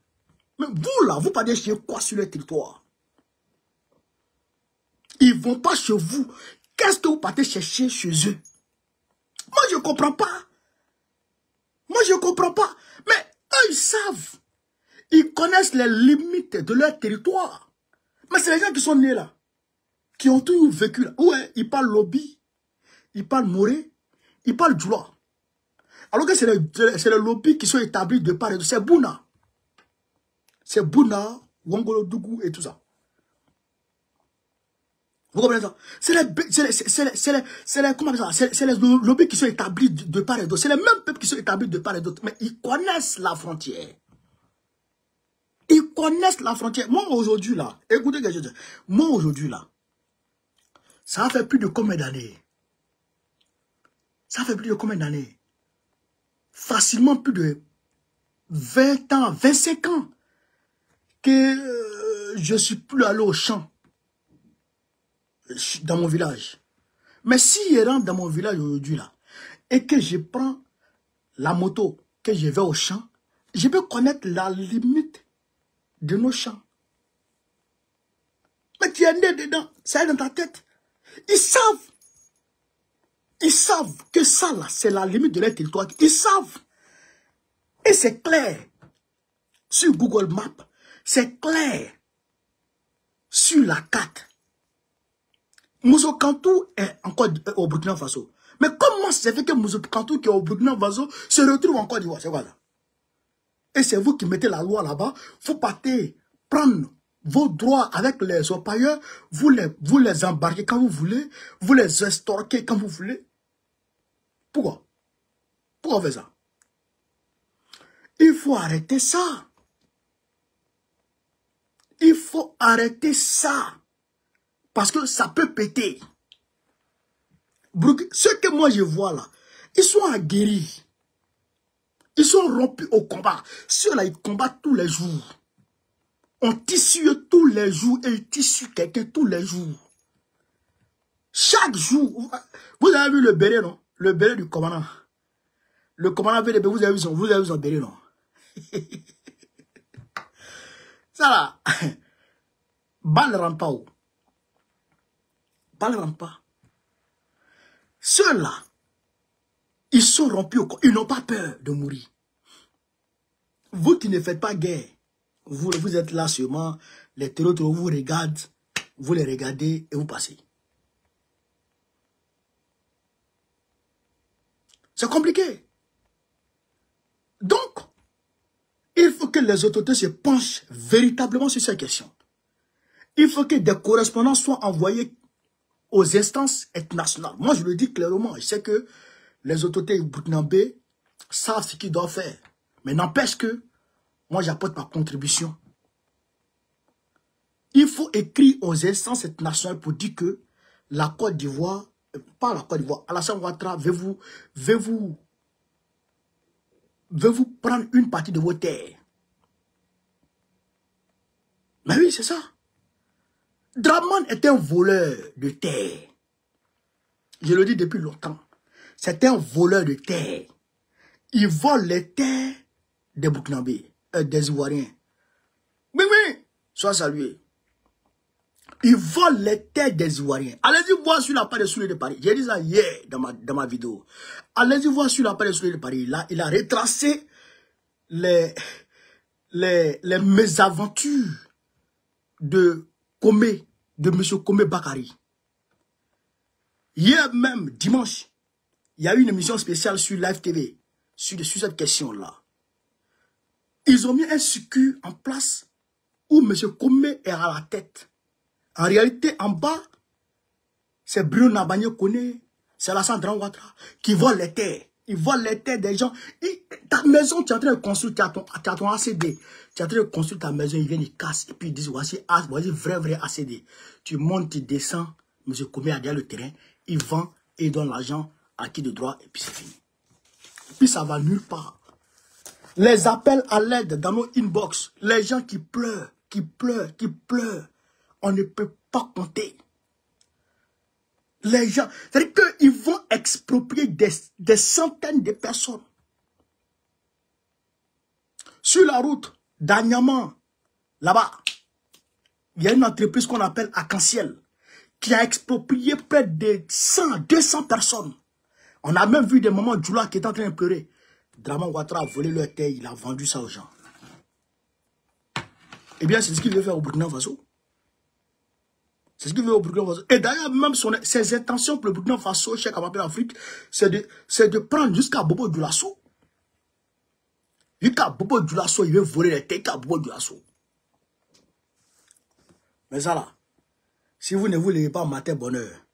Mais vous là, vous parlez chez quoi sur le territoire? Ils ne vont pas chez vous. Qu'est-ce que vous partez chercher chez eux? Moi, je ne comprends pas. Moi, je ne comprends pas. Mais eux, ils savent. Ils connaissent les limites de leur territoire. Mais c'est les gens qui sont nés là. Qui ont tout vécu là. Ouais, ils parlent lobby. Ils parlent moré. Ils parlent djoula. Alors que c'est les lobbies qui sont établis de part et d'autre. C'est Bouna. C'est Bouna, Wangolo Dougou et tout ça. Vous comprenez ça? C'est les lobbies qui sont établis de part et d'autre. C'est les mêmes peuples qui sont établis de part et d'autre. Mais ils connaissent la frontière. Ils connaissent la frontière. Moi, aujourd'hui, là, écoutez ce que je dis. Moi, aujourd'hui, là, ça a fait plus de combien d'années? Ça fait plus de combien d'années? Facilement plus de 20 ans, 25 ans que je suis plus allé au champ. Dans mon village. Mais si je rentre dans mon village aujourd'hui là, et que je prends la moto, que je vais au champ, je peux connaître la limite de nos champs. Mais tu es né dedans, ça est dans ta tête. Ils savent que ça là, c'est la limite de leur territoire. Ils savent. Et c'est clair. Sur Google Maps, c'est clair. Sur la carte. Mousso Kantou est encore au Burkina Faso. Mais comment ça fait que Mousso Kantou qui est au Burkina Faso se retrouve en Côte d'Ivoire? C'est quoi ça? Et c'est vous qui mettez la loi là-bas. Vous partez prendre vos droits avec les orpailleurs. Vous les embarquez quand vous voulez. Vous les estorquez quand vous voulez. Pourquoi? Pourquoi on fait ça? Il faut arrêter ça. Il faut arrêter ça. Parce que ça peut péter. Ceux que moi je vois là, ils sont aguerris. Ils sont rompus au combat. Ceux-là, ils combattent tous les jours. On tissue tous les jours et ils tissuent quelqu'un tous les jours. Chaque jour. Vous avez vu le béret, non? Le béret du commandant. Le commandant VDP, vous avez vu son béret, non? Ça là, balle ne rentre pas où? Balle ne rentre pas. Ceux-là, ils sont rompus au corps. Ils n'ont pas peur de mourir. Vous qui ne faites pas guerre, vous êtes là sûrement, les terroristes vous regardent, vous les regardez et vous passez. C'est compliqué. Donc, il faut que les autorités se penchent véritablement sur ces questions. Il faut que des correspondants soient envoyés aux instances internationales. Moi, je le dis clairement. Je sais que les autorités burkinabées savent ce qu'ils doivent faire. Mais n'empêche que moi, j'apporte ma contribution. Il faut écrire aux instances internationales pour dire que la Côte d'Ivoire pas la Côte d'Ivoire, Alassane Ouattara veut vous prendre une partie de vos terres. Mais oui, c'est ça. Dramane est un voleur de terre. Je le dis depuis longtemps. C'est un voleur de terre. Il vole les terres des Burkinabés, des Ivoiriens. Oui, oui, sois salué. Il vole les terres des Ivoiriens. Allez-y voir sur la part des Soulés de Paris. J'ai dit ça hier dans ma vidéo. Allez-y voir sur la part des Soulés de Paris. Là, il a retracé les mésaventures de M. Komé Bakari. Hier même, dimanche, il y a eu une émission spéciale sur Live TV sur cette question-là. Ils ont mis un circuit en place où M. Komé est à la tête. En réalité, en bas, c'est Bruno Nabagné Koné, c'est Alassane Ouattara qui vole les terres. Ils volent les terres des gens. Ta maison, tu es en train de construire, tu as ton ACD. Tu es en train de construire ta maison, ils viennent, ils cassent. Et puis ils disent, voici vrai ACD. Tu montes, tu descends, M. Komé a déjà le terrain, il vend et il donne l'argent à qui de droit, et puis c'est fini. Et puis ça va nulle part. Les appels à l'aide dans nos inbox, les gens qui pleurent, on ne peut pas compter. Les gens, c'est-à-dire qu'ils vont exproprier des centaines de personnes. Sur la route d'Agnaman, là-bas, il y a une entreprise qu'on appelle Arc-en-Ciel qui a exproprié près de 100, 200 personnes. On a même vu des moments Djoula qui est en train de pleurer. Dramane Ouattara a volé leur terre, il a vendu ça aux gens. Eh bien, c'est ce qu'il veut faire au Burkina Faso. C'est ce qu'il veut au Burkina Faso. Et d'ailleurs, même ses intentions pour le Burkina Faso, Cheikh Amapé Afrique, c'est de prendre jusqu'à Bobo Dioulasso. Jusqu'à Bobo Dioulasso, il veut voler les terres à Bobo Dioulasso. Mais ça là, si vous ne voulez pas mater bonheur,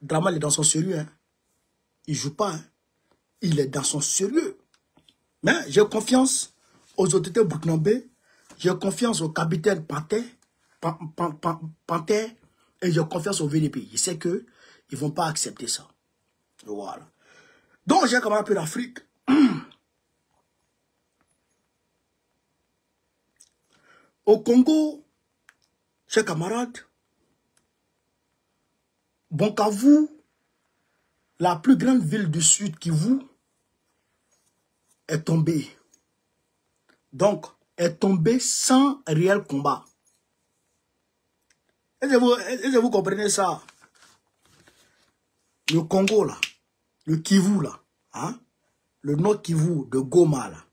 Dramane est dans son sérieux. Hein. Il ne joue pas. Hein. Il est dans son sérieux. Mais j'ai confiance aux autorités burkinabées. J'ai confiance au capitaine Panthère et j'ai confiance au VDP. Je sais qu'ils ne vont pas accepter ça. Voilà. Donc, j'ai quand même un peu l'Afrique. Au Congo, chers camarades, Bukavu, la plus grande ville du sud Kivu, est tombée. Donc, est tombée sans réel combat. Est-ce que vous comprenez ça? Le Congo, là, le Kivu, là, hein? Le Nord Kivu de Goma, là,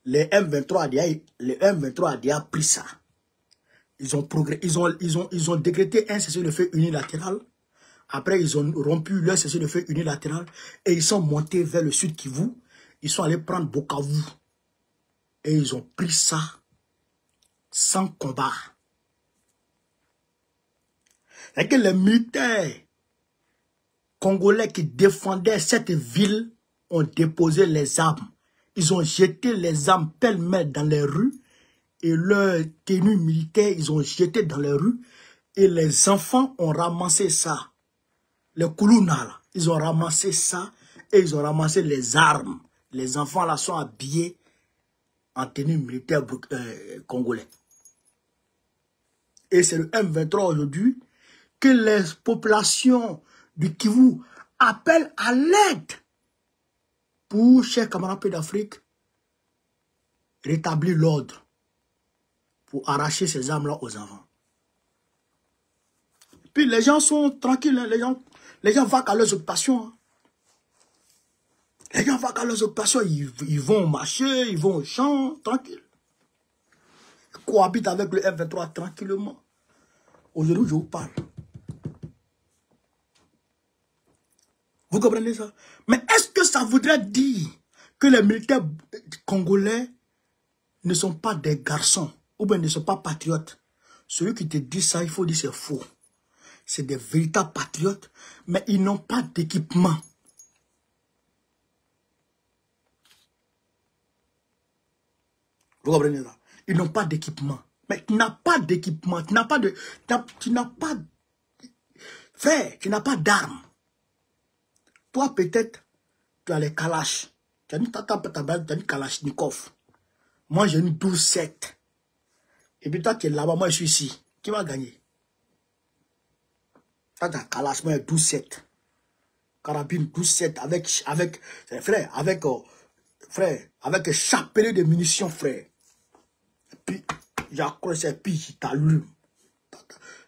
les M23 a déjà pris ça. Ils ont décrété un cessez-le-feu unilatéral. Après, ils ont rompu leur cessez-le-feu unilatéral et ils sont montés vers le sud Kivu. Ils sont allés prendre Bukavu. Et ils ont pris ça sans combat. C'est que les militaires congolais qui défendaient cette ville ont déposé les armes. Ils ont jeté les armes pêle-mêle dans les rues et leur tenue militaire, ils ont jeté dans les rues et les enfants ont ramassé ça. Les Koulouna, là, ils ont ramassé ça et ils ont ramassé les armes. Les enfants là sont habillés en tenue militaire congolais. Et c'est le M23 aujourd'hui que les populations du Kivu appellent à l'aide pour, chers camarades d'Afrique, rétablir l'ordre pour arracher ces armes-là aux enfants. Puis les gens sont tranquilles, hein, les gens vont à leurs occupations. Hein. Les gens vont à leurs occupations, ils vont marcher, ils vont au champ, tranquille. Ils cohabitent avec le F23 tranquillement. Aujourd'hui, je vous parle. Vous comprenez ça? Mais est-ce que ça voudrait dire que les militaires congolais ne sont pas des garçons ou bien ne sont pas patriotes? Celui qui te dit ça, il faut dire c'est faux. C'est des véritables patriotes, mais ils n'ont pas d'équipement. Vous comprenez ça? Ils n'ont pas d'équipement. Mais tu n'as pas d'équipement, tu n'as pas de... Frère, tu n'as pas d'armes. Toi, peut-être, tu as les Kalash. Tu as une Kalachnikov. Moi, j'ai une 12-7. Et puis toi, tu es là-bas, moi, je suis ici. Qui va gagner? Toi, tu as Kalash, moi, 12-7. Carabine 12-7 avec frère, avec chapelet de munitions, frère. Et puis, j'accroche et puis, je t'allume.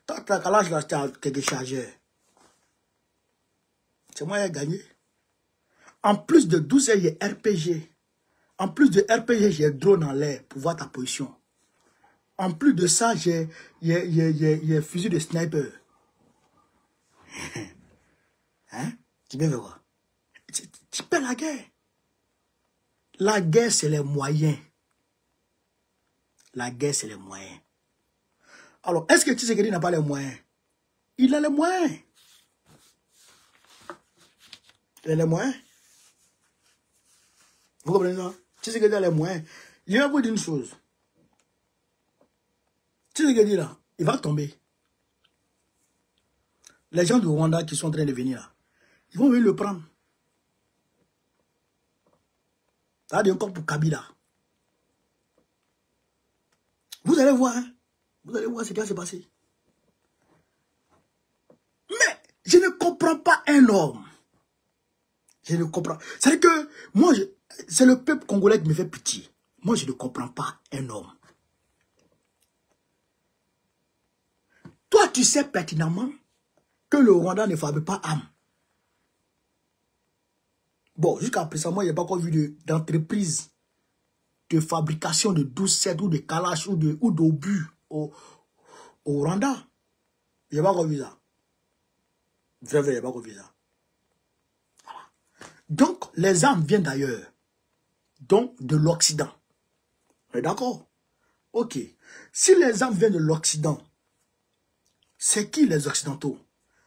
Toi, tu as Kalash, là, tu as quelques chargeurs. C'est moi qui ai gagné. En plus de 12, il y a RPG. En plus de RPG, j'ai drone en l'air pour voir ta position. En plus de ça, j'ai fusil de sniper. Hein? Tu peux voir. Tu perds la guerre. La guerre, c'est les moyens. La guerre, c'est les moyens. Alors, est-ce que Tshisekedi n'a pas les moyens? Il a les moyens. Il a les moyens. Vous comprenez ça? Tshisekedi a les moyens. Je vais vous dire une chose. Tshisekedi là, il va tomber. Les gens du Rwanda qui sont en train de venir là, ils vont venir le prendre. Ça va encore pour Kabila. Vous allez voir, hein? Vous allez voir ce qui va se passer. Mais je ne comprends pas un homme. Je ne comprends. C'est que moi, c'est le peuple congolais qui me fait pitié. Moi, je ne comprends pas un homme. Toi, tu sais pertinemment que le Rwanda ne fabrique pas d'armes. Bon, jusqu'à présent, moi, il n'y a pas encore vu d'entreprise de fabrication de 12-7 ou de Kalash ou d'obus au Rwanda. Il n'y a pas encore vu ça. Vrai, il n'y a pas encore vu ça. Voilà. Donc, les armes viennent d'ailleurs. Donc, de l'Occident. On est d'accord? Ok. Si les armes viennent de l'Occident, c'est qui les Occidentaux?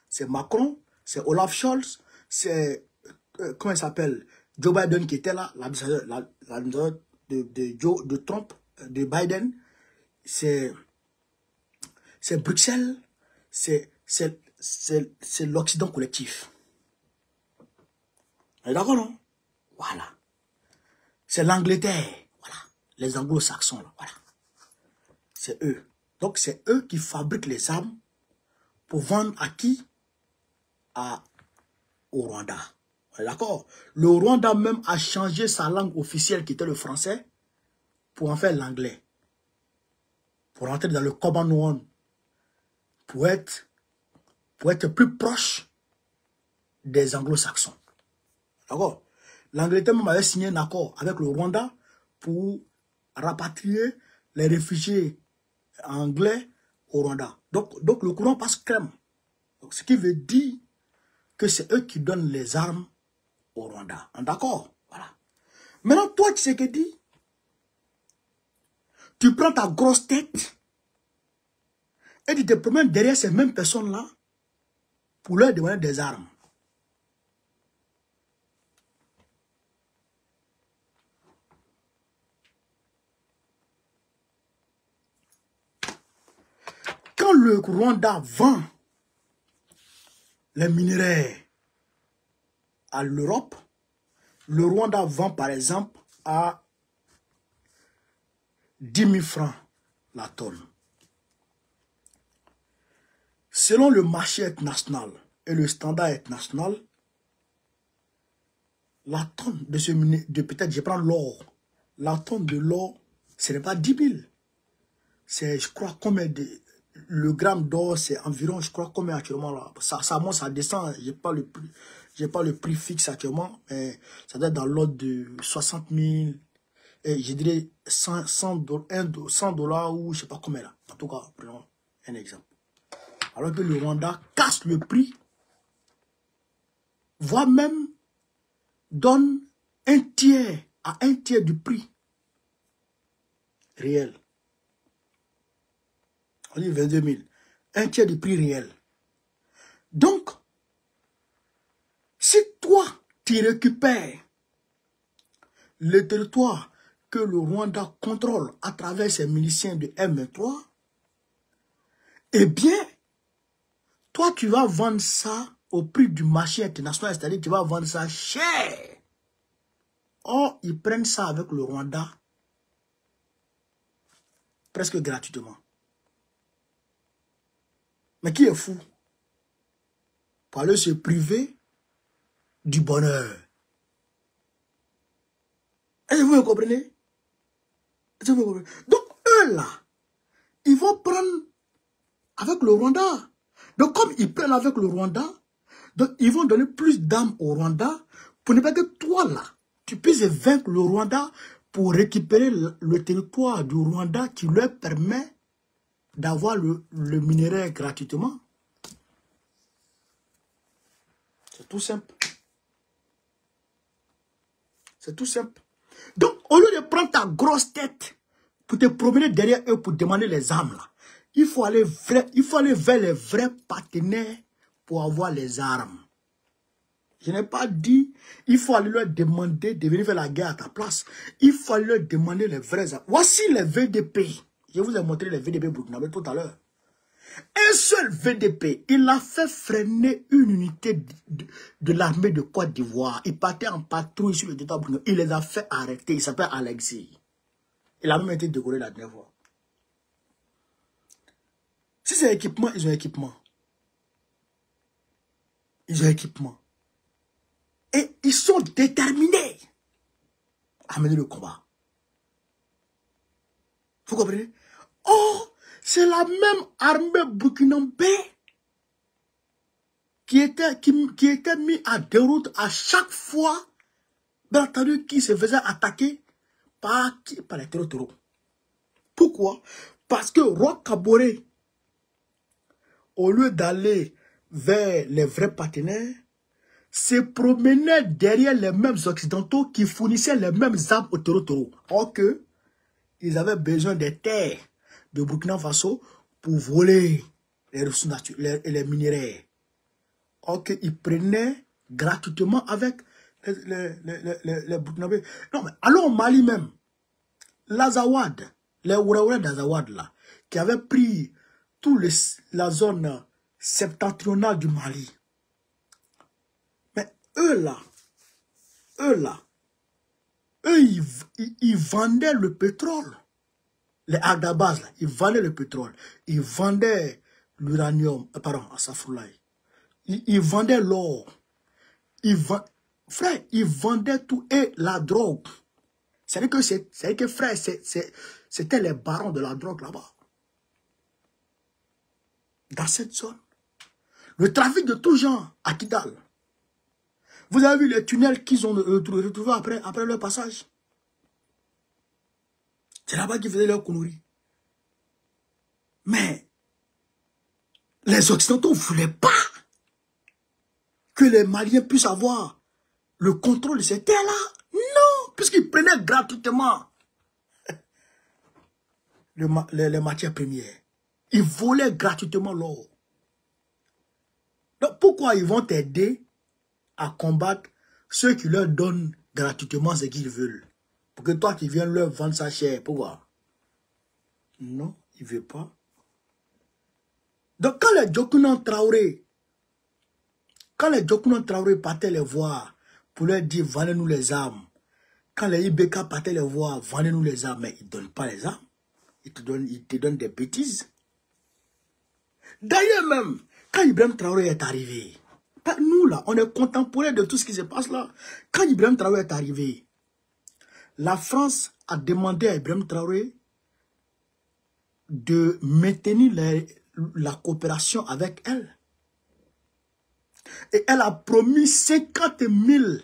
C'est Macron, c'est Olaf Scholz, c'est, comment il s'appelle, Joe Biden qui était là, l'administrateur de Trump, de Biden, c'est Bruxelles, c'est l'Occident collectif. On est d'accord, non? Voilà. C'est l'Angleterre, voilà. Les anglo-saxons, là, voilà. C'est eux. Donc, c'est eux qui fabriquent les armes pour vendre à qui? Au Rwanda. D'accord? Le Rwanda même a changé sa langue officielle qui était le français pour en faire l'anglais. Pour entrer dans le Commonwealth. Pour être plus proche des anglo-saxons. D'accord? L'Angleterre même avait signé un accord avec le Rwanda pour rapatrier les réfugiés anglais au Rwanda. Donc le courant passe crème. Donc, ce qui veut dire que c'est eux qui donnent les armes au Rwanda. D'accord? Voilà. Maintenant, toi, tu sais que dit, tu prends ta grosse tête et tu te promènes derrière ces mêmes personnes-là pour leur demander des armes. Quand le Rwanda vend les minerais à l'Europe, le Rwanda vend par exemple à 10 000 francs la tonne. Selon le marché international et le standard international, la tonne de ce minerai, peut-être je prends l'or, la tonne de l'or, ce n'est pas 10 000. C'est, je crois, combien de... Le gramme d'or, c'est environ, je crois, combien actuellement là. Ça monte, ça descend, je n'ai pas le prix fixe actuellement, mais ça doit être dans l'ordre de 60 000, et je dirais 100 $ ou je ne sais pas combien là. En tout cas, prenons un exemple. Alors que le Rwanda casse le prix, voire même donne un tiers du prix réel. On dit 22 000. Un tiers du prix réel. Donc, si toi, tu récupères le territoire que le Rwanda contrôle à travers ses miliciens de M23, eh bien, Toi, tu vas vendre ça au prix du marché international, c'est-à-dire tu vas vendre ça cher. Or, ils prennent ça avec le Rwanda presque gratuitement. Mais qui est fou? Pour aller se priver du bonheur. Est-ce que vous me comprenez? Est-ce que vous me comprenez? Donc, eux là, ils vont prendre avec le Rwanda. Donc, comme ils prennent avec le Rwanda, donc ils vont donner plus d'âme au Rwanda pour ne pas que toi là, tu puisses vaincre le Rwanda pour récupérer le territoire du Rwanda qui leur permet d'avoir le minerai gratuitement. C'est tout simple. C'est tout simple. Donc, au lieu de prendre ta grosse tête pour te promener derrière eux pour demander les armes, là, il faut aller vers les vrais partenaires pour avoir les armes. Je n'ai pas dit, il faut aller leur demander de venir faire la guerre à ta place. Il faut aller leur demander les vrais armes. Voici les VDP. Je vous ai montré les VDP burkinabé tout à l'heure. Un seul VDP, il a fait freiner une unité de l'armée de Côte d'Ivoire. Il partait en patrouille sur le territoire burkinabé. Il les a fait arrêter. Il s'appelle Alexis. Il a même été décoré la dernière fois. Si c'est équipement, ils ont équipement. Ils ont équipement. Et ils sont déterminés à mener le combat. Vous comprenez? Oh, c'est la même armée burkinabé qui était mis à déroute à chaque fois, bien entendu, qui se faisait attaquer par les terreaux. Pourquoi? Parce que Roch Kaboré, au lieu d'aller vers les vrais partenaires, se promenait derrière les mêmes occidentaux qui fournissaient les mêmes armes aux terreaux. Or que ils avaient besoin des terres de Burkina Faso pour voler les ressources naturelles et les minéraux. Or qu'ils prenaient gratuitement avec les Burkinabés. Non, mais allons au Mali même. L'Azawad, les Ourawouras d'Azawad là, qui avaient pris toute la zone septentrionale du Mali. Mais eux là, ils vendaient le pétrole. Les Agdabas, là, ils vendaient le pétrole. Ils vendaient l'uranium, pardon, à Safroulaye. Ils vendaient l'or. Frère, ils vendaient tout et la drogue. C'est-à-dire que frère, c'était les barons de la drogue là-bas. Dans cette zone. Le trafic de tout genre à Kidal. Vous avez vu les tunnels qu'ils ont retrouvés après leur passage? C'est là-bas qu'ils faisaient leur conneries. Mais les Occidentaux ne voulaient pas que les Maliens puissent avoir le contrôle de ces terres-là. Non, puisqu'ils prenaient gratuitement les matières premières. Ils volaient gratuitement l'or. Donc pourquoi ils vont t'aider à combattre ceux qui leur donnent gratuitement ce qu'ils veulent? Pour que toi qui viens leur vendre ça cher. Pourquoi? Non, ils ne veulent pas. Donc quand les Djokunan Traoré partaient les voir pour leur dire vendez-nous les armes, quand les IBK partaient les voir vendez-nous les armes, mais ils ne donnent pas les armes. Ils te donnent des bêtises. D'ailleurs même, quand Ibrahim Traoré est arrivé, nous là, on est contemporains de tout ce qui se passe là. Quand Ibrahim Traoré est arrivé, la France a demandé à Ibrahim Traoré de maintenir la coopération avec elle. Et elle a promis 50 000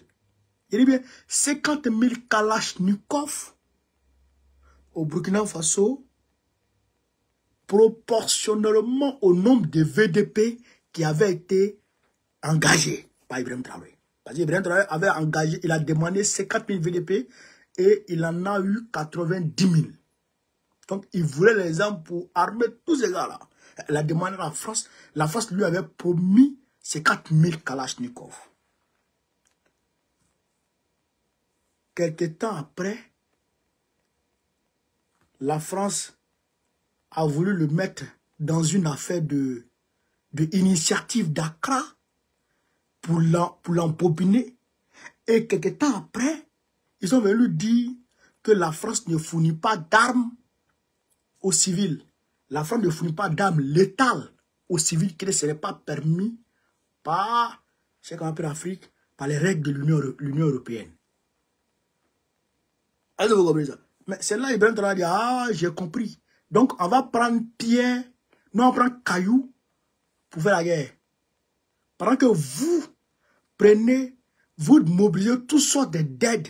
Kalachnikov au Burkina Faso, proportionnellement au nombre de VDP qui avaient été engagés par Ibrahim Traoré. Parce qu'Ibrahim Traoré avait engagé, il a demandé 50 000 VDP et il en a eu 90 000. Donc, il voulait les armes pour armer tous ces gars-là. Il a demandé à la France. La France lui avait promis 50 000 Kalachnikov. Quelque temps après, la France a voulu le mettre dans une affaire de de l'initiative d'Accra pour l'embobiner. Et quelques temps après, ils ont venu dire que la France ne fournit pas d'armes aux civils. La France ne fournit pas d'armes létales aux civils qui ne seraient pas permis par ce qu'on appelle l'Afrique, par les règles de l'Union européenne. Est-ce que vous comprenez ça? Mais c'est là Ibrahim Traoré dit, ah, j'ai compris. Donc, on va prendre pierre, non, on prend caillou pour faire la guerre. Pendant que vous prenez, vous mobilisez toutes sortes d'aides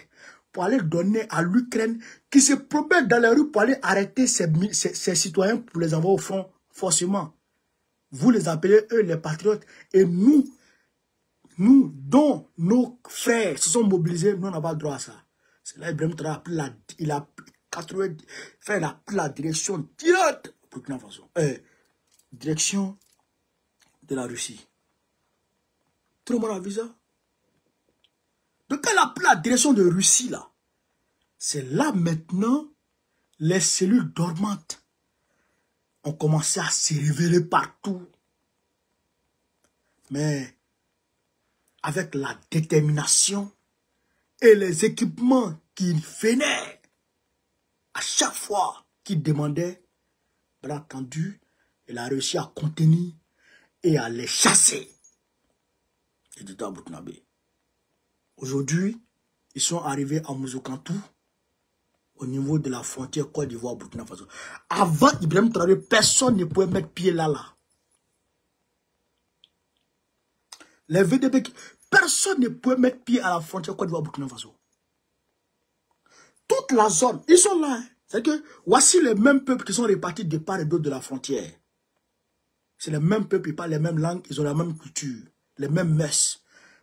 pour aller donner à l'Ukraine qui se promène dans les rues pour aller arrêter ces citoyens pour les envoyer au front forcément. Vous les appelez, eux, les patriotes. Et nous, dont nos frères se sont mobilisés, nous n'avons pas droit à ça. C'est là Ibrahim Traoré a pris la direction directe Burkina Faso. Direction de la Russie. Tout le monde a vu ça? Donc elle a pris la direction de Russie là. C'est là maintenant, les cellules dormantes ont commencé à se révéler partout. Mais avec la détermination et les équipements qui venaient à chaque fois qu'ils demandaient, bien entendu, elle a réussi à contenir et à les chasser. Et du temps burkinabé. Aujourd'hui, ils sont arrivés à Mouzoukantou, au niveau de la frontière Côte d'Ivoire-Burkina Faso. Avant Ibrahim Traoré, personne ne pouvait mettre pied là. Les VDP, personne ne pouvait mettre pied à la frontière Côte d'Ivoire-Burkina Faso. Toute la zone, ils sont là. C'est que voici les mêmes peuples qui sont répartis de part et d'autre de la frontière. C'est les mêmes peuples, ils parlent les mêmes langues, ils ont la même culture, les mêmes mœurs.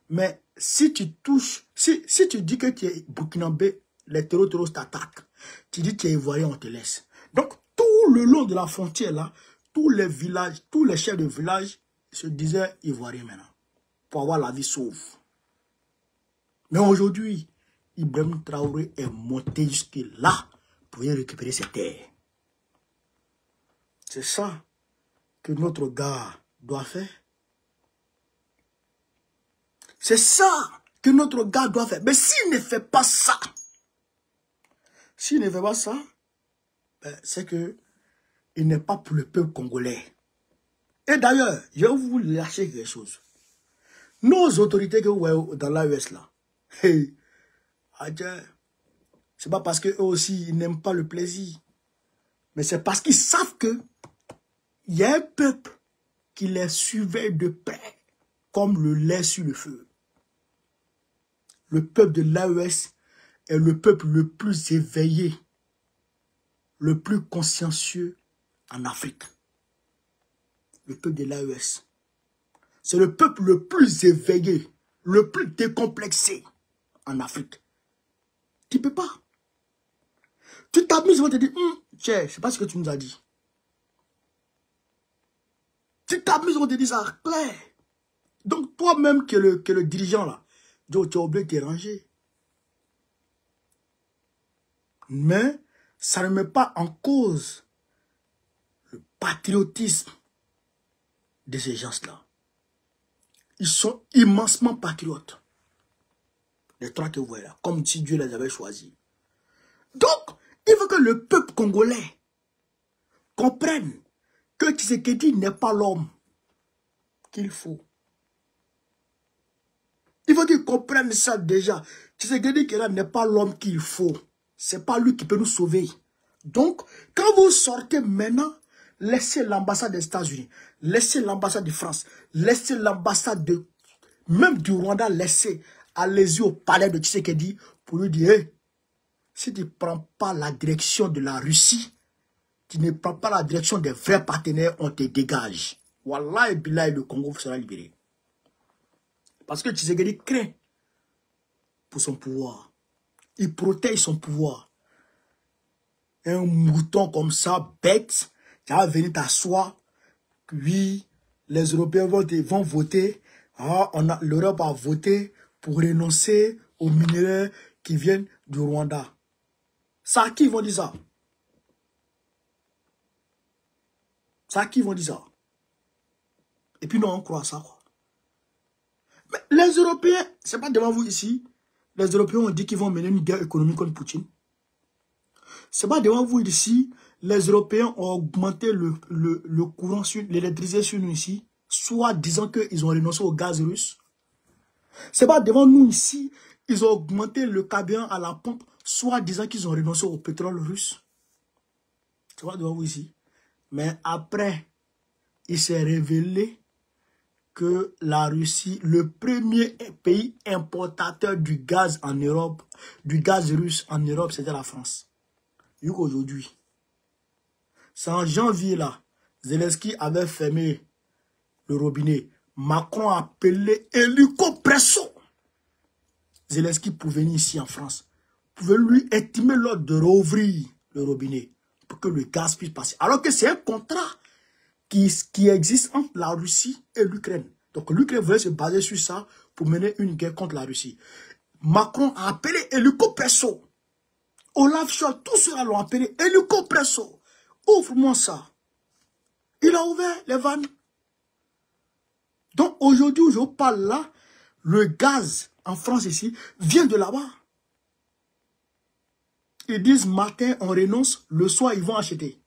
Mais si tu touches, si tu dis que tu es burkinabé, les terroristes t'attaquent. Tu dis que tu es ivoirien, on te laisse. Donc, tout le long de la frontière, là, tous les villages, tous les chefs de village se disaient ivoiriens maintenant. Pour avoir la vie sauve. Mais aujourd'hui, Ibrahim Traoré est monté jusque là pour y récupérer ses terres. C'est ça que notre gars doit faire. C'est ça que notre gars doit faire. Mais s'il ne fait pas ça, ben, c'est que il n'est pas pour le peuple congolais. Et d'ailleurs, je vais vous lâcher quelque chose. Nos autorités que vous voyez dans l'AES là, hey, c'est pas parce qu'eux aussi ils n'aiment pas le plaisir, mais c'est parce qu'ils savent que il y a un peuple qui les surveille de près, comme le lait sur le feu. Le peuple de l'AES est le peuple le plus éveillé, le plus consciencieux en Afrique. Le peuple de l'AES. C'est le peuple le plus éveillé, le plus décomplexé en Afrique. Tu ne peux pas. Tu t'amuses, ils vont te dire, tiens, je ne sais pas ce que tu nous as dit. Tu t'amuses, ils vont te dire ça clair. Donc toi-même que le dirigeant là, tu es obligé de te ranger. Mais ça ne met pas en cause le patriotisme de ces gens-là. Ils sont immensement patriotes. Les trois que vous voyez là, comme si Dieu les avait choisis. Donc, il faut que le peuple congolais comprenne que Tshisekedi n'est pas l'homme qu'il faut. Il faut qu'ils comprennent ça déjà. Tshisekedi n'est pas l'homme qu'il faut. C'est pas lui qui peut nous sauver. Donc, quand vous sortez maintenant, laissez l'ambassade des États-Unis, laissez l'ambassade de France, laissez l'ambassade même du Rwanda, laissez, allez-y au palais de Tshisekedi pour lui dire, hey, si tu ne prends pas la direction de la Russie, tu ne prends pas la direction des vrais partenaires, on te dégage. Wallah et Billah, le Congo sera libéré. Parce que Tshisekedi craint pour son pouvoir. Il protège son pouvoir. Un mouton comme ça, bête, qui va venir t'asseoir. Oui, les Européens vont voter. Ah, l'Europe a voté pour renoncer aux minéraux qui viennent du Rwanda. Ça, à qui ils vont dire ça? Ça, à qui ils vont dire ça? Et puis, non, on croit à ça, quoi. Mais les Européens, c'est pas devant vous ici, les Européens ont dit qu'ils vont mener une guerre économique contre Poutine. C'est pas devant vous ici, les Européens ont augmenté le courant, l'électricité sur nous ici, soit disant qu'ils ont renoncé au gaz russe. C'est pas devant nous ici, ils ont augmenté le carburant à la pompe, soit disant qu'ils ont renoncé au pétrole russe. C'est pas devant vous ici. Mais après, il s'est révélé que la Russie, le premier pays importateur du gaz en Europe, du gaz russe en Europe, c'était la France. Aujourd'hui, c'est en janvier là, Zelensky avait fermé le robinet. Macron a appelé hélico-presso. Zelensky pour venir ici en France, pouvait lui estimer l'ordre de rouvrir le robinet pour que le gaz puisse passer. Alors que c'est un contrat qui existe entre la Russie et l'Ukraine. Donc l'Ukraine voulait se baser sur ça pour mener une guerre contre la Russie. Macron a appelé hélico-presso. Olaf Scholz, tous ceux-là l'ont appelé hélico-presso. Ouvre-moi ça. Il a ouvert les vannes. Donc aujourd'hui où je vous parle là, le gaz en France ici vient de là-bas. Ils disent matin on renonce, le soir ils vont acheter.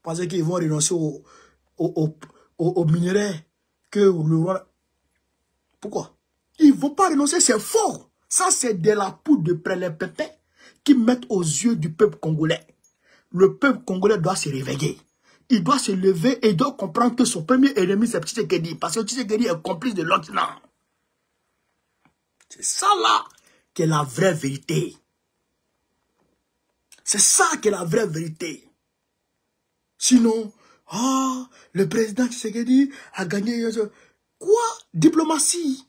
Parce qu'ils vont renoncer au minerai que le roi... Pourquoi? Ils ne vont pas renoncer, c'est faux. Ça c'est de la poudre de prélèvement qui mettent aux yeux du peuple congolais. Le peuple congolais doit se réveiller. Il doit se lever et il doit comprendre que son premier ennemi c'est Tshisekedi. Parce que Tshisekedi est complice de l'autre. C'est ça là qui est la vraie vérité. C'est ça qui est la vraie vérité. Sinon, le président Tshisekedi a gagné. Quoi? Diplomatie.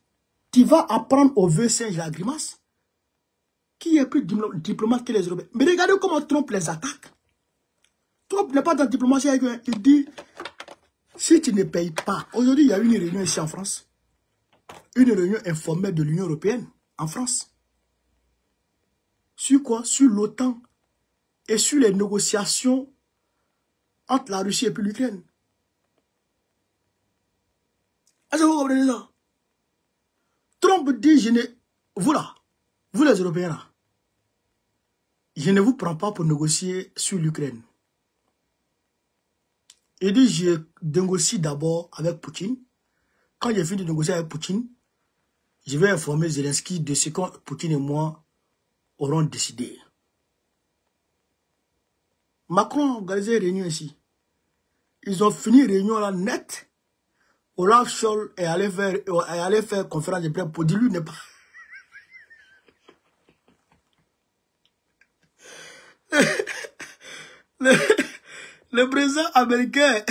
Tu vas apprendre au vieux singe la grimace? Qui est plus diplomate que les Européens? Mais regardez comment Trump les attaque. Trump n'est pas dans la diplomatie avec eux. Il dit, si tu ne payes pas... Aujourd'hui, il y a une réunion ici en France. Une réunion informelle de l'Union européenne en France. Sur quoi? Sur l'OTAN et sur les négociations entre la Russie et puis l'Ukraine. Est-ce que vous comprenez ça? Trump dit, vous là, vous les Européens là, je ne vous prends pas pour négocier sur l'Ukraine. Il dit, je négocie d'abord avec Poutine. Quand j'ai fini de négocier avec Poutine, je vais informer Zelensky de ce que Poutine et moi auront décidé. Macron a organisé une réunion ici. Ils ont fini réunion là net. Olaf Scholz est allé faire conférence de presse pour dire lui n'est pas. Le président américain,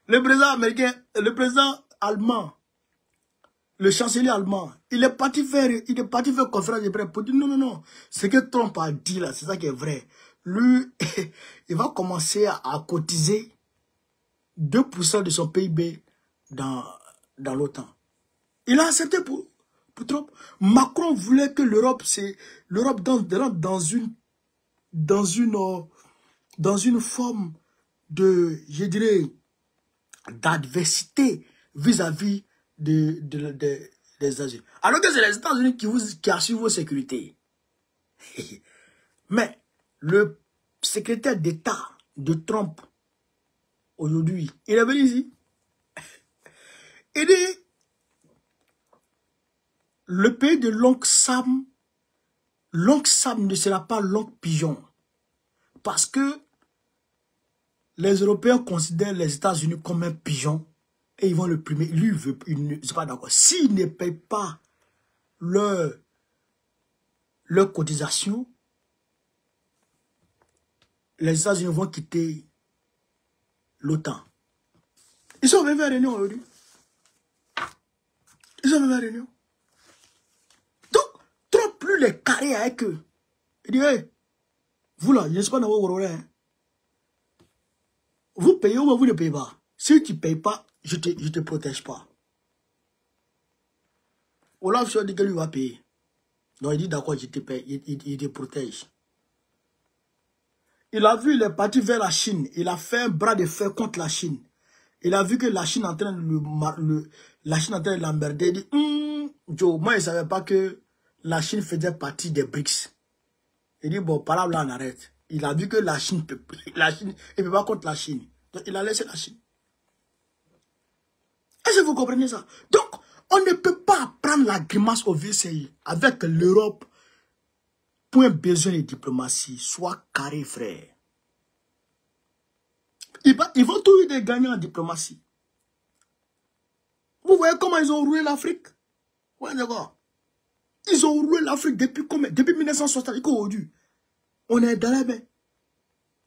le président allemand, le chancelier allemand, il est parti faire conférence de presse pour dire non. Ce que Trump a dit là, c'est ça qui est vrai. Lui, il va commencer à cotiser 2% de son PIB dans l'OTAN. Il a accepté pour Trump. Macron voulait que l'Europe dans une forme de, je dirais, d'adversité vis-à-vis des États-Unis. Alors que c'est les États-Unis qui assurent vos sécurités. Mais le secrétaire d'État de Trump, aujourd'hui, il est venu ici. Il dit, le pays de l'oncle Sam ne sera pas l'oncle Pigeon. Parce que les Européens considèrent les États-Unis comme un pigeon et ils vont le primer. Lui, il ne est pas d'accord. S'ils ne payent pas leur cotisation, les États-Unis vont quitter l'OTAN. Ils sont venus à la réunion aujourd'hui. Ils sont venus à la réunion. Donc, trop plus les carrés avec eux. Il dit, hey, vous là, je ne sais pas dans vos rôles. Vous payez ou vous ne payez pas. Si tu ne payes pas, je ne te protège pas. Olaf Scholz dit que lui va payer. Donc il dit d'accord, je te paye, il te protège. Il a vu, il est parti vers la Chine. Il a fait un bras de fer contre la Chine. Il a vu que la Chine est en train de l'emmerder. Il dit, Joe, moi, il ne savait pas que la Chine faisait partie des BRICS. Il dit, bon, par là, on arrête. Il a vu que la Chine ne peut pas contre la Chine. Donc, il a laissé la Chine. Est-ce que vous comprenez ça? Donc, on ne peut pas prendre la grimace au VCI avec l'Europe. Point besoin de diplomatie. Sois carré, frère. Ils vont tous les gagner en diplomatie. Vous voyez comment ils ont roulé l'Afrique? Ouais, d'accord. Ils ont roulé l'Afrique depuis combien? Depuis 1960 aujourd'hui. On est dans la main.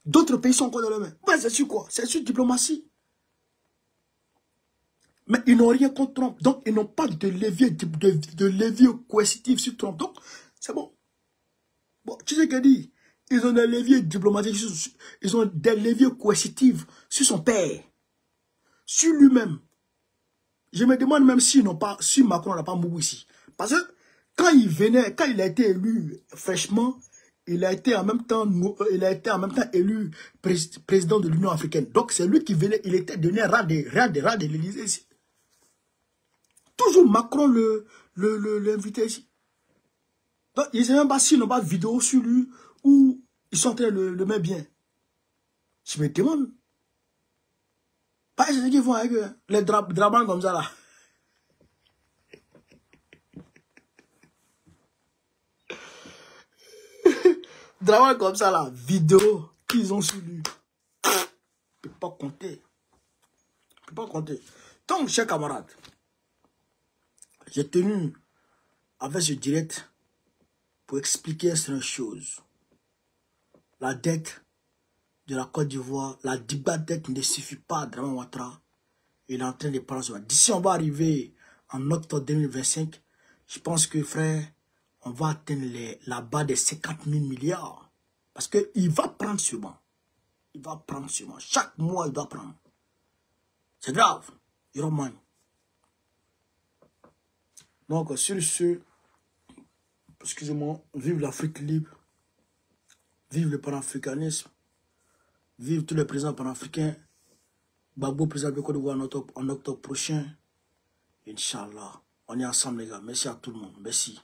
D'autres pays sont encore dans la main. Ouais, c'est sur quoi? C'est sur diplomatie. Mais ils n'ont rien contre Trump. Donc, ils n'ont pas de levier, de levier coercitif sur Trump. Donc, c'est bon. Bon, tu sais ce qu'il dit? Ils ont des leviers diplomatiques, ils ont des leviers coercitifs sur son père, sur lui-même. Je me demande même si Macron n'a pas mouru ici. Parce que quand il a été élu fraîchement, il a été en même temps élu président de l'Union africaine. Donc c'est lui qui venait, il était donné rang de l'Élysée ici. Toujours Macron l'invitait ici. Donc il ne sait même pas s'ils n'ont pas de vidéo sur lui ou ils sont en train de le mettre bien. Je me demande. Pas ce qu'ils font avec eux, les drabans comme ça là. Drabans comme ça là, vidéo qu'ils ont sur lui. Je ne peux pas compter. Je ne peux pas compter. Donc, chers camarades, j'ai tenu avec ce direct pour expliquer certaines choses. La dette de la Côte d'Ivoire, la dette ne suffit pas à Dramane Ouattara. Il est en train de prendre. D'ici, on va arriver en octobre 2025. Je pense que, frère, on va atteindre la barre des 50 000 milliards. Parce qu'il va prendre sûrement. Il va prendre sûrement. Chaque mois, il va prendre. C'est grave. Il remonte. Donc, sur ce, excusez-moi, vive l'Afrique libre. Vive le panafricanisme. Vive tous les présidents panafricains. Gbagbo, président de Côte d'Ivoire en octobre prochain. Inch'Allah. On est ensemble, les gars. Merci à tout le monde. Merci.